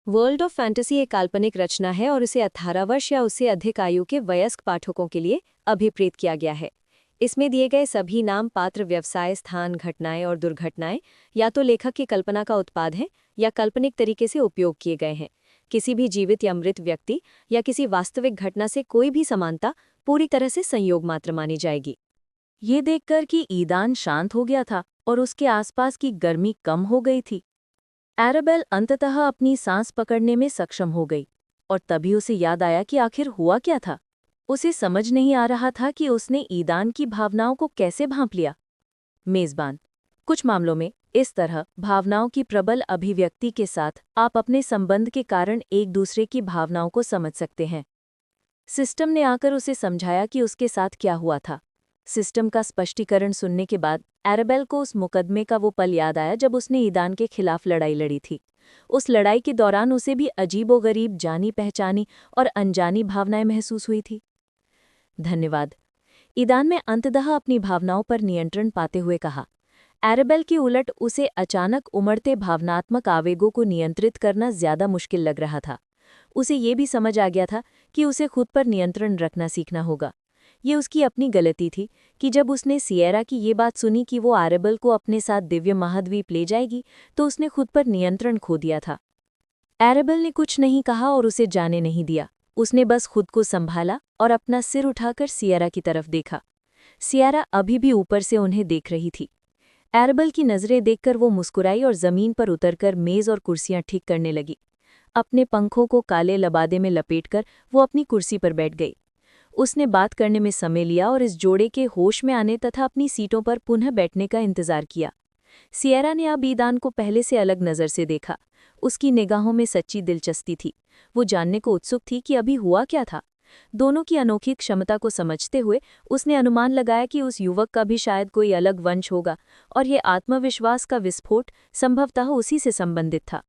World of fantasy एक काल्पनिक रचना है और इसे 18 वर्ष या उससे अधिक आयु के वयस्क पाठकों के लिए अभिप्रेत किया गया है। इसमें दिए गए सभी नाम, पात्र, व्यवसाय, स्थान, घटनाएं और दुर्घटनाएं या तो लेखक की कल्पना का उत्पाद हैं या काल्पनिक तरीके से उपयोग किए गए हैं। किसी भी जीवित या मृत व्यक्ति या किसी वास्तविक घटना से कोई भी समानता पूरी तरह से संयोग मात्र मानी जाएगी। ये देखकर कि ईदान शांत हो गया था और उसके आसपास की गर्मी कम हो गई थी, एराबेल अंततः अपनी सांस पकड़ने में सक्षम हो गई। और तभी उसे याद आया कि आखिर हुआ क्या था। उसे समझ नहीं आ रहा था कि उसने ईदान की भावनाओं को कैसे भांप लिया। मेजबान, कुछ मामलों में इस तरह भावनाओं की प्रबल अभिव्यक्ति के साथ आप अपने संबंध के कारण एक दूसरे की भावनाओं को समझ सकते हैं। सिस्टम ने आकर उसे समझाया कि उसके साथ क्या हुआ था। सिस्टम का स्पष्टीकरण सुनने के बाद एराबेल को उस मुकदमे का वो पल याद आया जब उसने ईदान के खिलाफ लड़ाई लड़ी थी। उस लड़ाई के दौरान उसे भी अजीबोगरीब जानी पहचानी और अनजानी भावनाएं महसूस हुई थी। धन्यवाद, ईदान ने अंततः अपनी भावनाओं पर नियंत्रण पाते हुए कहा। एराबेल की उलट उसे अचानक उमड़ते भावनात्मक आवेगों को नियंत्रित करना ज्यादा मुश्किल लग रहा था। उसे ये भी समझ आ गया था कि उसे खुद पर नियंत्रण रखना सीखना होगा। ये उसकी अपनी गलती थी कि जब उसने सिएरा की ये बात सुनी कि वो एराबेल को अपने साथ दिव्य महाद्वीप ले जाएगी, तो उसने खुद पर नियंत्रण खो दिया था। एराबेल ने कुछ नहीं कहा और उसे जाने नहीं दिया। उसने बस खुद को संभाला और अपना सिर उठाकर सिएरा की तरफ देखा। सिएरा अभी भी ऊपर से उन्हें देख रही थी। एराबेल की नजरें देखकर वो मुस्कुराई और जमीन पर उतरकर मेज और कुर्सियां ठीक करने लगी। अपने पंखों को काले लबादे में लपेटकर वो अपनी कुर्सी पर बैठ गई। उसने बात करने में समय लिया और इस जोड़े के होश में आने तथा अपनी सीटों पर पुनः बैठने का इंतजार किया। सिएरा ने अब ईदान को पहले से अलग नज़र से देखा। उसकी निगाहों में सच्ची दिलचस्पी थी। वो जानने को उत्सुक थी कि अभी हुआ क्या था। दोनों की अनोखी क्षमता को समझते हुए उसने अनुमान लगाया कि उस युवक का भी शायद कोई अलग वंश होगा और ये आत्मविश्वास का विस्फोट संभवतः उसी से संबंधित था।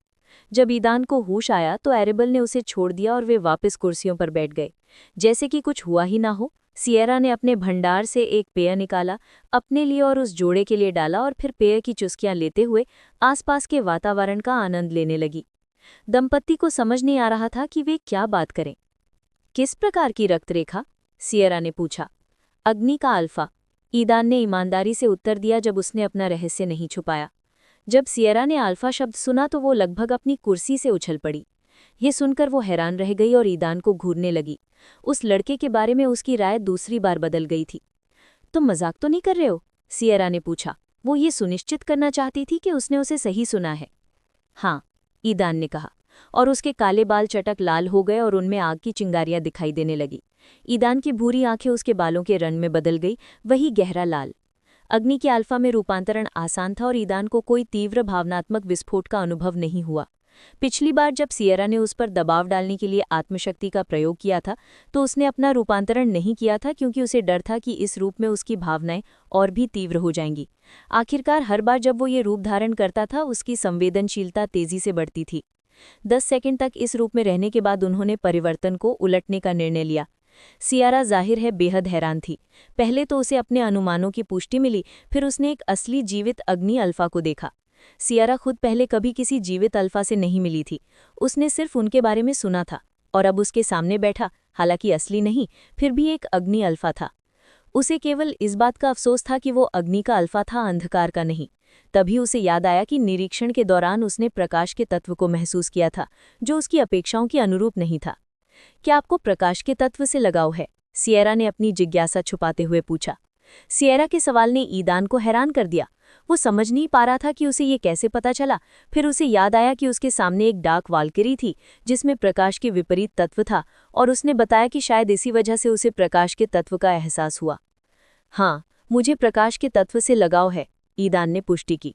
जब ईदान को होश आया तो एराबेल ने उसे छोड़ दिया और वे वापस कुर्सियों पर बैठ गए, जैसे कि कुछ हुआ ही ना हो। सिएरा ने अपने भंडार से एक पेय निकाला, अपने लिए और उस जोड़े के लिए डाला और फिर पेय की चुस्कियां लेते हुए आसपास के वातावरण का आनंद लेने लगी। दंपत्ति को समझ नहीं आ रहा था कि वे क्या बात करें। किस प्रकार की रक्तरेखा? सिएरा ने पूछा। अग्नि का अल्फा, ईदान ने ईमानदारी से उत्तर दिया जब उसने अपना रहस्य नहीं छुपाया। जब सिएरा ने अल्फा शब्द सुना तो वो लगभग अपनी कुर्सी से उछल पड़ी। ये सुनकर वो हैरान रह गई और ईदान को घूरने लगी। उस लड़के के बारे में उसकी राय दूसरी बार बदल गई थी। तुम मजाक तो नहीं कर रहे हो? सिएरा ने पूछा। वो ये सुनिश्चित करना चाहती थी कि उसने उसे सही सुना है। हाँ, ईदान ने कहा, और उसके काले बाल चटक लाल हो गए और उनमें आग की चिंगारियां दिखाई देने लगी। ईदान की भूरी आंखें उसके बालों के रंग में बदल गई, वही गहरा लाल। अग्नि के अल्फा में रूपांतरण आसान था और ईदान को कोई तीव्र भावनात्मक विस्फोट का अनुभव नहीं हुआ। पिछली बार जब सिएरा ने उस पर दबाव डालने के लिए आत्मशक्ति का प्रयोग किया था तो उसने अपना रूपांतरण नहीं किया था क्योंकि उसे डर था कि इस रूप में उसकी भावनाएं और भी तीव्र हो जाएंगी। आखिरकार हर बार जब वो ये रूप धारण करता था उसकी संवेदनशीलता तेजी से बढ़ती थी। 10 सेकंड तक इस रूप में रहने के बाद उन्होंने परिवर्तन को उलटने का निर्णय लिया। सिएरा जाहिर है बेहद हैरान थी। पहले तो उसे अपने अनुमानों की पुष्टि मिली, फिर उसने एक असली जीवित अग्नि अल्फा को देखा। सिएरा खुद पहले कभी किसी जीवित अल्फा से नहीं मिली थी। उसने सिर्फ उनके बारे में सुना था और अब उसके सामने बैठा, हालांकि असली नहीं, फिर भी एक अग्नि अल्फा था। उसे केवल इस बात का अफसोस था कि वो अग्नि का अल्फा था, अंधकार का नहीं। तभी उसे याद आया कि निरीक्षण के दौरान उसने प्रकाश के तत्व को महसूस किया था, जो उसकी अपेक्षाओं के अनुरूप नहीं था। क्या आपको प्रकाश के तत्व से लगाव है? सिएरा ने अपनी जिज्ञासा छुपाते हुए पूछा। सिएरा के सवाल ने ईदान को हैरान कर दिया। वो समझ नहीं पा रहा था कि उसे ये कैसे पता चला। फिर उसे याद आया कि उसके सामने एक डार्क वाल्किरी थी जिसमें प्रकाश के विपरीत तत्व था, और उसने बताया कि शायद इसी वजह से उसे प्रकाश के तत्व का एहसास हुआ। हाँ, मुझे प्रकाश के तत्व से लगाव है, ईदान ने पुष्टि की।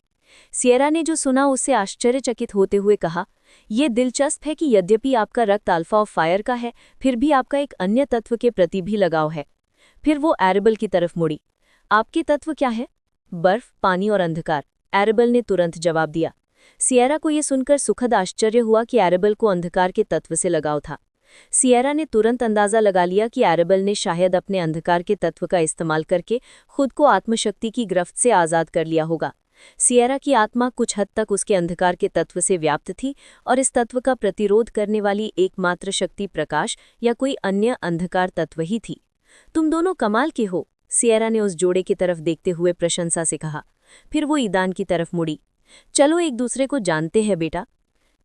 सिएरा ने जो सुना उससे आश्चर्यचकित होते हुए कहा, यह दिलचस्प है कि यद्यपि आपका रक्त अल्फा ऑफ फायर का है, फिर भी आपका एक अन्य तत्व के प्रति भी लगाव है। फिर वो एराबेल की तरफ मुड़ी। आपके तत्व क्या है? बर्फ, पानी और अंधकार, एराबेल ने तुरंत जवाब दिया। सिएरा को यह सुनकर सुखद आश्चर्य हुआ कि एराबेल को अंधकार के तत्व से लगाव था। सिएरा ने तुरंत अंदाजा लगा लिया कि एराबेल ने शायद अपने अंधकार के तत्व का इस्तेमाल करके खुद को आत्मशक्ति की गिरफ्त से आज़ाद कर लिया होगा। सिएरा की आत्मा कुछ हद तक उसके अंधकार के तत्व से व्याप्त थी और इस तत्व का प्रतिरोध करने वाली एकमात्र शक्ति प्रकाश या कोई अन्य अंधकार तत्व ही थी। तुम दोनों कमाल के हो, सिएरा ने उस जोड़े की तरफ देखते हुए प्रशंसा से कहा। फिर वो ईदान की तरफ मुड़ी। चलो एक दूसरे को जानते हैं बेटा।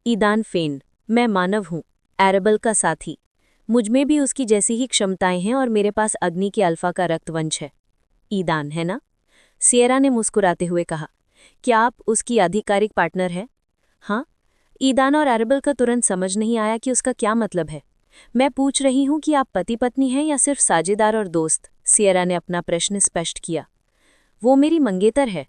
ईदान फेन, मैं मानव हूँ, एरेबल का साथी। मुझमें भी उसकी जैसी ही क्षमताएं हैं और मेरे पास अग्नि के अल्फा का रक्तवंश है। ईदान है ना? सिएरा ने मुस्कुराते हुए कहा। क्या आप उसकी आधिकारिक पार्टनर हैं? हाँ। ईदान और एरेबल का तुरंत समझ नहीं आया कि उसका क्या मतलब है। मैं पूछ रही हूँ कि आप पति पत्नी हैं या सिर्फ साझेदार और दोस्त? सिएरा ने अपना प्रश्न स्पष्ट किया। वो मेरी मंगेतर है।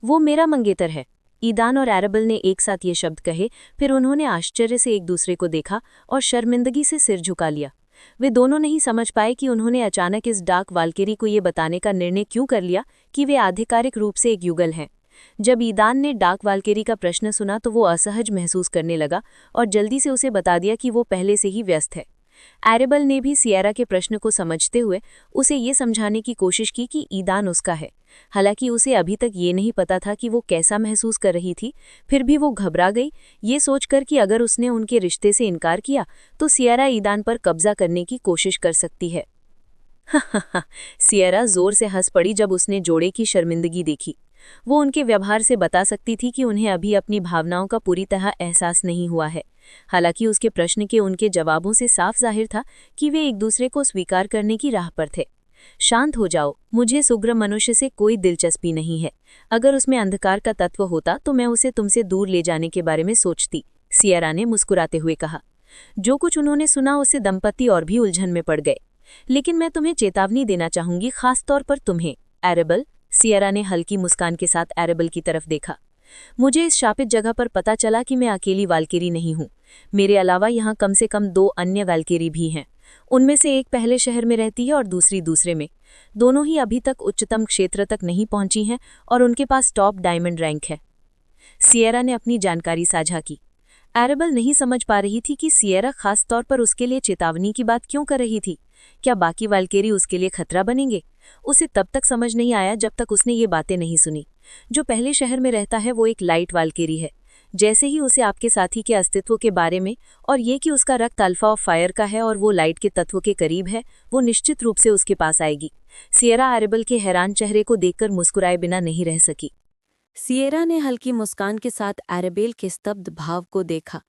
वो मेरा मंगेतर है। ईदान और एरेबल ने एक साथ ये शब्द कहे, फिर उन्होंने आश्चर्य से एक दूसरे को देखा और शर्मिंदगी से सिर झुका लिया। वे दोनों नहीं समझ पाए कि उन्होंने अचानक इस डार्क वाल्केरी को ये बताने का निर्णय क्यों कर लिया कि वे आधिकारिक रूप से एक युगल हैं। जब ईदान ने डार्क वाल्केरी का प्रश्न सुना तो वो असहज महसूस करने लगा और जल्दी से उसे बता दिया कि वो पहले से ही व्यस्त है। एरेबल ने भी सिएरा के प्रश्न को समझते हुए उसे ये समझाने की कोशिश की कि ईदान उसका है। हालांकि उसे अभी तक ये नहीं पता था कि वो कैसा महसूस कर रही थी, फिर भी वो घबरा गई, ये सोचकर कि अगर उसने उनके रिश्ते से इनकार किया तो सिएरा ईदान पर कब्जा करने की कोशिश कर सकती है। सिएरा जोर से हंस पड़ी जब उसने जोड़े की शर्मिंदगी देखी। वो उनके व्यवहार से बता सकती थी कि उन्हें अभी अपनी भावनाओं का पूरी तरह एहसास नहीं हुआ है। हालांकि उसके प्रश्न के उनके जवाबों से साफ जाहिर था कि वे एक दूसरे को स्वीकार करने की राह पर थे। शांत हो जाओ, मुझे इस उग्र मनुष्य से कोई दिलचस्पी नहीं है। अगर उसमें अंधकार का तत्व होता तो मैं उसे तुमसे दूर ले जाने के बारे में सोचती, सिएरा ने मुस्कुराते हुए कहा। जो कुछ उन्होंने सुना उससे दंपति और भी उलझन में पड़ गए। लेकिन मैं तुम्हें चेतावनी देना चाहूंगी, खासतौर पर तुम्हें, एरेबल। सिएरा ने हल्की मुस्कान के साथ एरेबल की तरफ देखा। मुझे इस शापित जगह पर पता चला कि मैं अकेली वाल्केरी नहीं हूँ। मेरे अलावा यहाँ कम से कम 2 अन्य वाल्केरी भी हैं। उनमें से एक पहले शहर में रहती है और दूसरी दूसरे में। दोनों ही अभी तक उच्चतम क्षेत्र तक नहीं पहुंची हैं और उनके पास टॉप डायमंड रैंक है। सिएरा ने अपनी जानकारी साझा की। एरेबल नहीं समझ पा रही थी कि सिएरा खास तौर पर उसके लिए चेतावनी की बात क्यों कर रही थी। क्या बाकी वाल्केरी उसके लिए खतरा बनेंगे? उसे तब तक समझ नहीं आया जब तक उसने ये बातें नहीं सुनी। जो पहले शहर में रहता है वो एक लाइट वाल्केरी है। जैसे ही उसे आपके साथी के अस्तित्व के बारे में और ये कि उसका रक्त अल्फा ऑफ फायर का है और वो लाइट के तत्व के करीब है, वो निश्चित रूप से उसके पास आएगी। सिएरा एरेबल के हैरान चेहरे को देखकर मुस्कुराए बिना नहीं रह सकी। सिएरा ने हल्की मुस्कान के साथ एरेबेल के स्तब्ध भाव को देखा।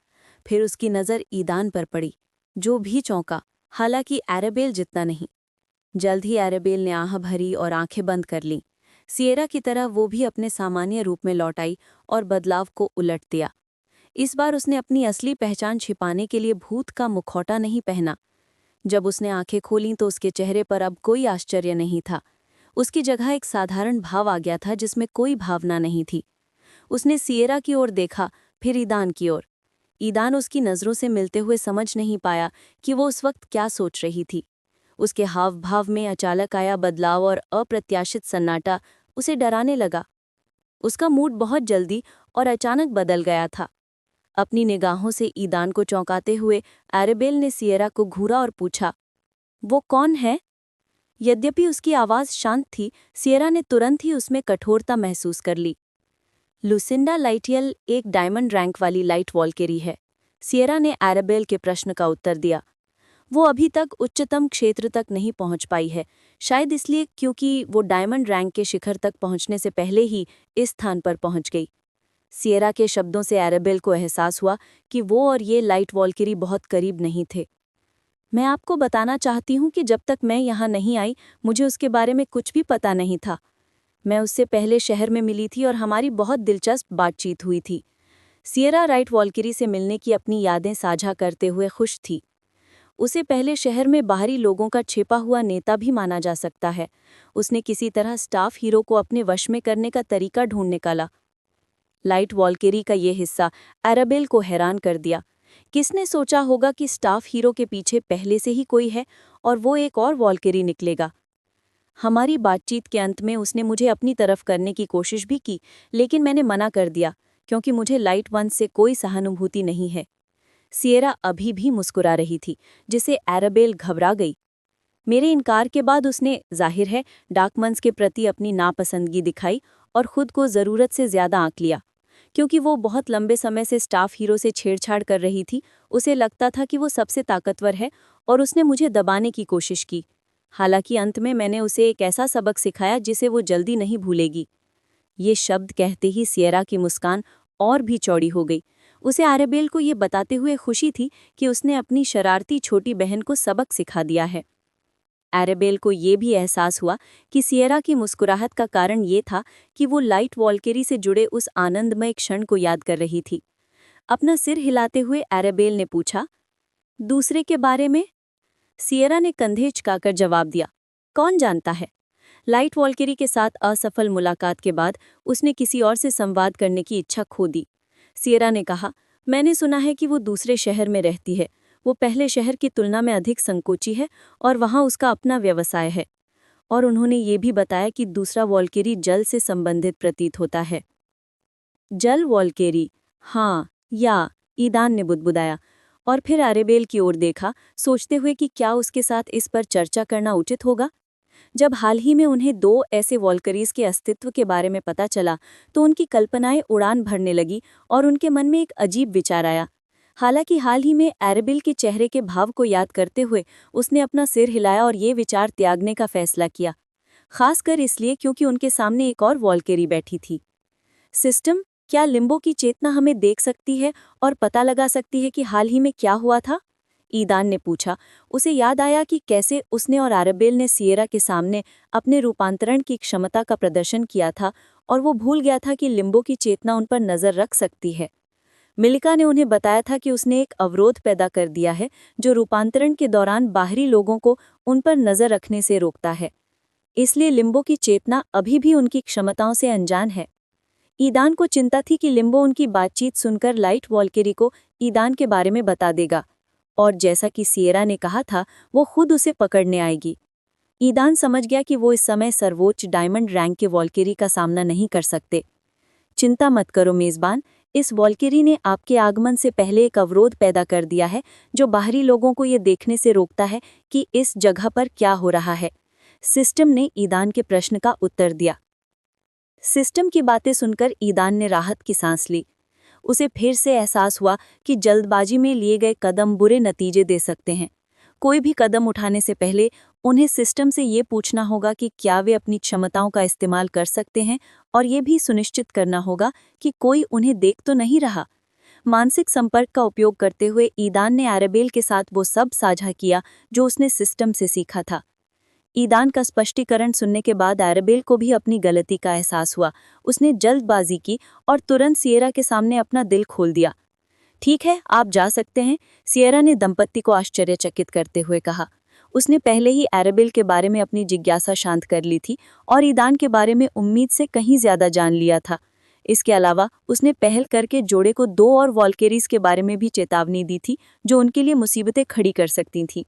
फिर उसकी नज़र ईदान पर पड़ी, जो भी चौंका, हालांकि एरेबेल जितना नहीं। जल्द ही एरेबेल ने आह भरी और आंखें बंद कर लीं। सिएरा की तरह वो भी अपने सामान्य रूप में लौट आई और बदलाव को उलट दिया। इस बार उसने अपनी असली पहचान छिपाने के लिए भूत का मुखौटा नहीं पहना। जब उसने आंखें खोलीं तो उसके चेहरे पर अब कोई आश्चर्य नहीं था। उसकी जगह एक साधारण भाव आ गया था जिसमें कोई भावना नहीं थी। उसने सिएरा की ओर देखा, फिर ईदान की ओर। ईदान उसकी नज़रों से मिलते हुए समझ नहीं पाया कि वो उस वक्त क्या सोच रही थी। उसके हाव भाव में अचानक आया बदलाव और अप्रत्याशित सन्नाटा उसे डराने लगा। उसका मूड बहुत जल्दी और अचानक बदल गया था। अपनी निगाहों से ईदान को चौंकाते हुए एरेबेल ने सिएरा को घूरा और पूछा, वो कौन है? यद्यपि उसकी आवाज़ शांत थी, सिएरा ने तुरंत ही उसमें कठोरता महसूस कर ली। लुसिंडा लाइटियल एक डायमंड रैंक वाली लाइट वॉल्केरी है। सिएरा ने एरेबेल के प्रश्न का उत्तर दिया। वो अभी तक उच्चतम क्षेत्र तक नहीं पहुंच पाई है, शायद इसलिए क्योंकि वो डायमंड रैंक के शिखर तक पहुंचने से पहले ही इस स्थान पर पहुंच गई। सिएरा के शब्दों से एरेबेल को एहसास हुआ कि वो और ये लाइट वॉल्केरी बहुत करीब नहीं थे। मैं आपको बताना चाहती हूँ कि जब तक मैं यहाँ नहीं आई, मुझे उसके बारे में कुछ भी पता नहीं था। मैं उससे पहले शहर में मिली थी और हमारी बहुत दिलचस्प बातचीत हुई थी। सिएरा लाइट वॉल्केरी से मिलने की अपनी यादें साझा करते हुए खुश थी। उसे पहले शहर में बाहरी लोगों का छिपा हुआ नेता भी माना जा सकता है। उसने किसी तरह स्टाफ हीरो को अपने वश में करने का तरीका ढूंढ निकाला। लाइट वॉल्केरी का ये हिस्सा एरेबेल को हैरान कर दिया। किसने सोचा होगा कि स्टाफ हीरो के पीछे पहले से ही कोई है और वो एक और वॉल्केरी निकलेगा। हमारी बातचीत के अंत में उसने मुझे अपनी तरफ करने की कोशिश भी की, लेकिन मैंने मना कर दिया क्योंकि मुझे लाइट वन से कोई सहानुभूति नहीं है। सिएरा अभी भी मुस्कुरा रही थी, जिसे एरेबेल घबरा गई। मेरे इनकार के बाद उसने, जाहिर है, डार्कमंस के प्रति अपनी नापसंदगी दिखाई और खुद को ज़रूरत से ज़्यादा आंक लिया। क्योंकि वो बहुत लंबे समय से स्टाफ हीरो से छेड़छाड़ कर रही थी, उसे लगता था कि वो सबसे ताकतवर है और उसने मुझे दबाने की कोशिश की। हालांकि अंत में मैंने उसे एक ऐसा सबक सिखाया जिसे वो जल्दी नहीं भूलेगी। ये शब्द कहते ही सियरा की मुस्कान और भी चौड़ी हो गई। उसे एरेबेल को ये बताते हुए खुशी थी कि उसने अपनी शरारती छोटी बहन को सबक सिखा दिया है। एरेबेल को ये भी एहसास हुआ कि सियरा की मुस्कुराहट का कारण ये था कि वो लाइट वॉल्केरी से जुड़े उस आनंदमय क्षण को याद कर रही थी। अपना सिर हिलाते हुए एरेबेल ने पूछा, दूसरे के बारे में? सियरा ने कंधे झुकाकर जवाब दिया, कौन जानता है। लाइट वॉल्केरी के साथ असफल मुलाकात के बाद उसने किसी और से संवाद करने की इच्छा खो दी। सियरा ने कहा, मैंने सुना है कि वो दूसरे शहर में रहती है। वो पहले शहर की तुलना में अधिक संकोची है और वहाँ उसका अपना व्यवसाय है। और उन्होंने ये भी बताया कि दूसरा वॉल्केरी जल से संबंधित प्रतीत होता है। जल वॉल्केरी? हाँ, या, ईदान ने बुदबुदाया और फिर एरेबेल की ओर देखा, सोचते हुए कि क्या उसके साथ इस पर चर्चा करना उचित होगा। जब हाल ही में उन्हें 2 ऐसे वॉल्करीज के अस्तित्व के बारे में पता चला तो उनकी कल्पनाएं उड़ान भरने लगी और उनके मन में एक अजीब विचार आया। हालांकि हाल ही में एरेबेल के चेहरे के भाव को याद करते हुए उसने अपना सिर हिलाया और ये विचार त्यागने का फैसला किया, खासकर इसलिए क्योंकि उनके सामने एक और वॉल्केरी बैठी थी। सिस्टम, क्या लिम्बो की चेतना हमें देख सकती है और पता लगा सकती है कि हाल ही में क्या हुआ था? ईदान ने पूछा। उसे याद आया कि कैसे उसने और एरेबेल ने सियरा के सामने अपने रूपांतरण की क्षमता का प्रदर्शन किया था और वो भूल गया था कि लिम्बो की चेतना उन पर नजर रख सकती है। मिलिका ने उन्हें बताया था कि उसने एक अवरोध पैदा कर दिया है जो रूपांतरण के दौरान बाहरी लोगों को उन पर नजर रखने से रोकता है। इसलिए लिम्बो की चेतना अभी भी उनकी क्षमताओं से अनजान है। ईदान को चिंता थी कि लिम्बो उनकी बातचीत सुनकर लाइट वॉल्केरी को ईदान के बारे में बता देगा और जैसा कि सियरा ने कहा था, वो खुद उसे पकड़ने आएगी। ईदान समझ गया कि वो इस समय सर्वोच्च डायमंड रैंक के वॉल्केरी का सामना नहीं कर सकते। चिंता मत करो मेजबान, इस वॉल्केरी ने आपके आगमन से पहले एक अवरोध पैदा कर दिया है जो बाहरी लोगों को ये देखने से रोकता है कि इस जगह पर क्या हो रहा है। सिस्टम ने ईदान के प्रश्न का उत्तर दिया। सिस्टम की बातें सुनकर ईदान ने राहत की सांस ली। उसे फिर से एहसास हुआ कि जल्दबाजी में लिए गए कदम बुरे नतीजे दे सकते हैं। कोई भी कदम उठाने से पहले उन्हें सिस्टम से ये पूछना होगा कि क्या वे अपनी क्षमताओं का इस्तेमाल कर सकते हैं और ये भी सुनिश्चित करना होगा कि कोई उन्हें देख तो नहीं रहा। मानसिक संपर्क का उपयोग करते हुए ईदान ने एरेबेल के साथ वो सब साझा किया जो उसने सिस्टम से सीखा था। ईदान का स्पष्टीकरण सुनने के बाद एरेबेल को भी अपनी गलती का एहसास हुआ। उसने जल्दबाजी की और तुरंत सियरा के सामने अपना दिल खोल दिया। ठीक है, आप जा सकते हैं, सियरा ने दंपत्ति को आश्चर्यचकित करते हुए कहा। उसने पहले ही एरेबेल के बारे में अपनी जिज्ञासा शांत कर ली थी और ईदान के बारे में उम्मीद से कहीं ज्यादा जान लिया था। इसके अलावा उसने पहल करके जोड़े को 2 और वॉल्केरीज के बारे में भी चेतावनी दी थी जो उनके लिए मुसीबतें खड़ी कर सकती थीं।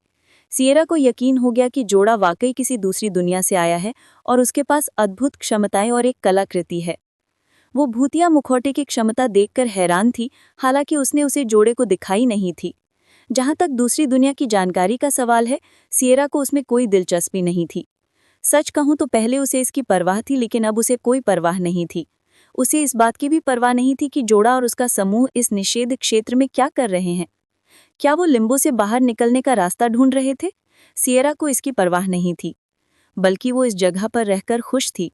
सियरा को यकीन हो गया कि जोड़ा वाकई किसी दूसरी दुनिया से आया है और उसके पास अद्भुत क्षमताएं और एक कलाकृति है। वो भूतिया मुखौटे की क्षमता देखकर हैरान थी, हालांकि उसने उसे जोड़े को दिखाई नहीं थी। जहां तक दूसरी दुनिया की जानकारी का सवाल है, सियरा को उसमें कोई दिलचस्पी नहीं थी। सच कहूं तो पहले उसे इसकी परवाह थी, लेकिन अब उसे कोई परवाह नहीं थी। उसे इस बात की भी परवाह नहीं थी कि जोड़ा और उसका समूह इस निषेध क्षेत्र में क्या कर रहे हैं। क्या वो लिम्बो से बाहर निकलने का रास्ता ढूंढ रहे थे? सियरा को इसकी परवाह नहीं थी, बल्कि वो इस जगह पर रहकर खुश थी।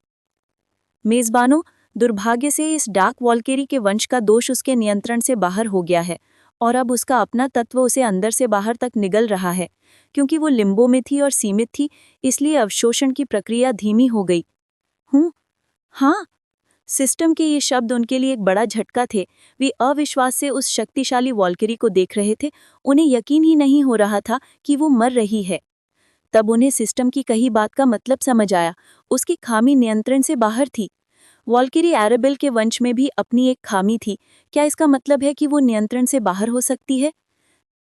मेजबानों, दुर्भाग्य से इस डार्क वॉल्केरी के वंश का दोष उसके नियंत्रण से बाहर हो गया है और अब उसका अपना तत्व उसे अंदर से बाहर तक निगल रहा है। क्योंकि वो लिम्बो में थी और सीमित थी, इसलिए अवशोषण की प्रक्रिया धीमी हो गई। हाँ, सिस्टम के ये शब्द उनके लिए एक बड़ा झटका थे। वे अविश्वास से उस शक्तिशाली वॉल्केरी को देख रहे थे। उन्हें यकीन ही नहीं हो रहा था कि वो मर रही है। तब उन्हें सिस्टम की कही बात का मतलब समझ आया। उसकी खामी नियंत्रण से बाहर थी। वॉल्केरी एरेबेल के वंश में भी अपनी एक खामी थी। क्या इसका मतलब है कि वो नियंत्रण से बाहर हो सकती है?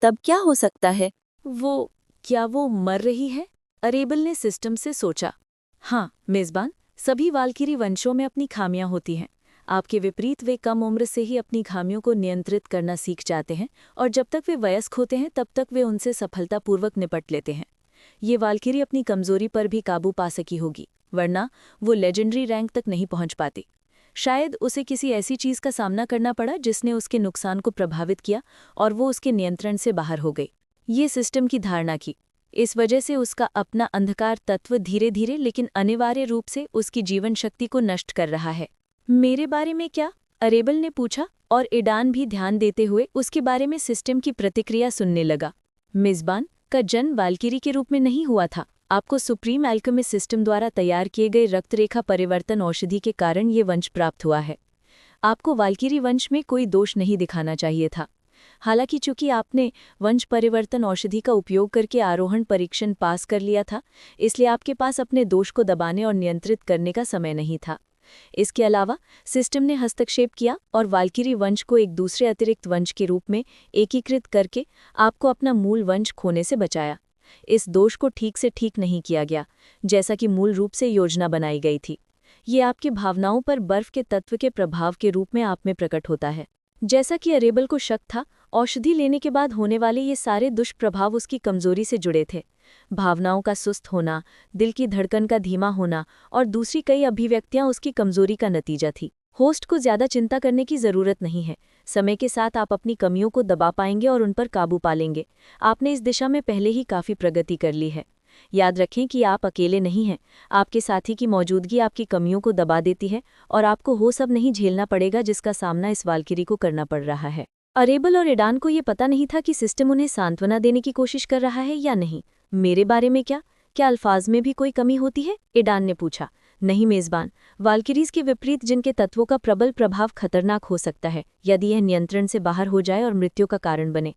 तब क्या हो सकता है? क्या वो मर रही है? एरेबेल ने सिस्टम से सोचा। हाँ मेजबान, सभी वाल्किरी वंशों में अपनी खामियां होती हैं। आपके विपरीत वे कम उम्र से ही अपनी खामियों को नियंत्रित करना सीख जाते हैं और जब तक वे वयस्क होते हैं तब तक वे उनसे सफलतापूर्वक निपट लेते हैं। ये वाल्किरी अपनी कमजोरी पर भी काबू पा सकी होगी, वरना वो लेजेंडरी रैंक तक नहीं पहुंच पाती। शायद उसे किसी ऐसी चीज़ का सामना करना पड़ा जिसने उसके नुकसान को प्रभावित किया और वो उसके नियंत्रण से बाहर हो गई। ये सिस्टम की धारणा की। इस वजह से उसका अपना अंधकार तत्व धीरे धीरे लेकिन अनिवार्य रूप से उसकी जीवन शक्ति को नष्ट कर रहा है। मेरे बारे में क्या? अरेबल ने पूछा और ईडान भी ध्यान देते हुए उसके बारे में सिस्टम की प्रतिक्रिया सुनने लगा। मेजबान का जन्म वाल्किरी के रूप में नहीं हुआ था। आपको सुप्रीम एल्केमिस्ट सिस्टम द्वारा तैयार किए गए रक्तरेखा परिवर्तन औषधि के कारण ये वंश प्राप्त हुआ है। आपको वाल्किरी वंश में कोई दोष नहीं दिखाना चाहिए था। हालांकि चूंकि आपने वंश परिवर्तन औषधि का उपयोग करके आरोहण परीक्षण पास कर लिया था, इसलिए आपके पास अपने दोष को दबाने और नियंत्रित करने का समय नहीं था। इसके अलावा सिस्टम ने हस्तक्षेप किया और वाल्किरी वंश को एक दूसरे अतिरिक्त वंश के रूप में एकीकृत करके आपको अपना मूल वंश खोने से बचाया। इस दोष को ठीक से ठीक नहीं किया गया, जैसा कि मूल रूप से योजना बनाई गई थी। ये आपकी भावनाओं पर बर्फ के तत्व के प्रभाव के रूप में आप में प्रकट होता है। जैसा कि अरेबल को शक था, औषधि लेने के बाद होने वाले ये सारे दुष्प्रभाव उसकी कमजोरी से जुड़े थे। भावनाओं का सुस्त होना, दिल की धड़कन का धीमा होना और दूसरी कई अभिव्यक्तियां उसकी कमजोरी का नतीजा थी। होस्ट को ज्यादा चिंता करने की जरूरत नहीं है। समय के साथ आप अपनी कमियों को दबा पाएंगे और उन पर काबू पा लेंगे। आपने इस दिशा में पहले ही काफी प्रगति कर ली है। याद रखें कि आप अकेले नहीं हैं। आपके साथी की मौजूदगी आपकी कमियों को दबा देती है और आपको वो सब नहीं झेलना पड़ेगा जिसका सामना इस वाल्किरी को करना पड़ रहा है। अरेबल और ईडान को ये पता नहीं था कि सिस्टम उन्हें सांत्वना देने की कोशिश कर रहा है या नहीं। मेरे बारे में क्या? क्या अल्फाज में भी कोई कमी होती है? ईडान ने पूछा। नहीं मेजबान, वाल्किरीज के विपरीत जिनके तत्वों का प्रबल प्रभाव खतरनाक हो सकता है यदि यह नियंत्रण से बाहर हो जाए और मृत्यु का कारण बने।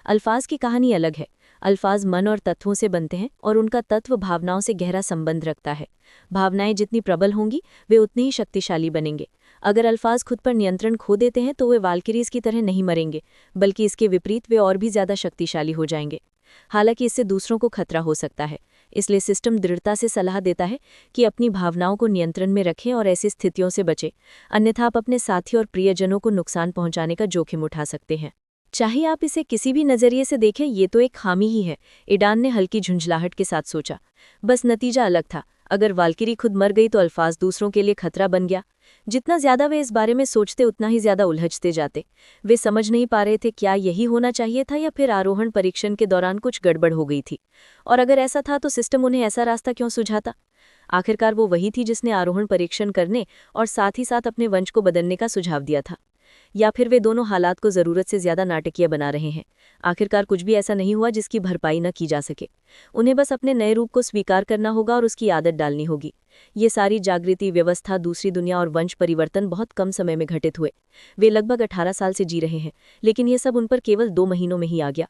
अल्फाज की कहानी अलग है। अल्फाज मन और तत्वों से बनते हैं और उनका तत्व भावनाओं से गहरा संबंध रखता है। भावनाएं जितनी प्रबल होंगी वे उतने ही शक्तिशाली बनेंगे। अगर अल्फाज खुद पर नियंत्रण खो देते हैं तो वे वाल्किरीज की तरह नहीं मरेंगे, बल्कि इसके विपरीत वे और भी ज्यादा शक्तिशाली हो जाएंगे। हालांकि इससे दूसरों को खतरा हो सकता है, इसलिए सिस्टम दृढ़ता से सलाह देता है कि अपनी भावनाओं को नियंत्रण में रखें और ऐसी स्थितियों से बचें, अन्यथा आप अपने साथी और प्रियजनों को नुकसान पहुंचाने का जोखिम उठा सकते हैं। चाहे आप इसे किसी भी नजरिए से देखें, ये तो एक खामी ही है, ईडान ने हल्की झुंझलाहट के साथ सोचा। बस नतीजा अलग था। अगर वाल्किरी खुद मर गई तो अल्फाज दूसरों के लिए खतरा बन गया। जितना ज्यादा वे इस बारे में सोचते उतना ही ज्यादा उलझते जाते। वे समझ नहीं पा रहे थे क्या यही होना चाहिए था या फिर आरोहण परीक्षण के दौरान कुछ गड़बड़ हो गई थी, और अगर ऐसा था तो सिस्टम उन्हें ऐसा रास्ता क्यों सुझाता। आखिरकार वो वही थी जिसने आरोहण परीक्षण करने और साथ ही साथ अपने वंश को बदलने का सुझाव दिया था। या फिर वे दोनों हालात को जरूरत से ज्यादा नाटकीय बना रहे हैं। आखिरकार कुछ भी ऐसा नहीं हुआ जिसकी भरपाई न की जा सके। उन्हें बस अपने नए रूप को स्वीकार करना होगा और उसकी आदत डालनी होगी। ये सारी जागृति, व्यवस्था, दूसरी दुनिया और वंश परिवर्तन बहुत कम समय में घटित हुए। वे लगभग 18 साल से जी रहे हैं, लेकिन यह सब उन पर केवल 2 महीनों में ही आ गया।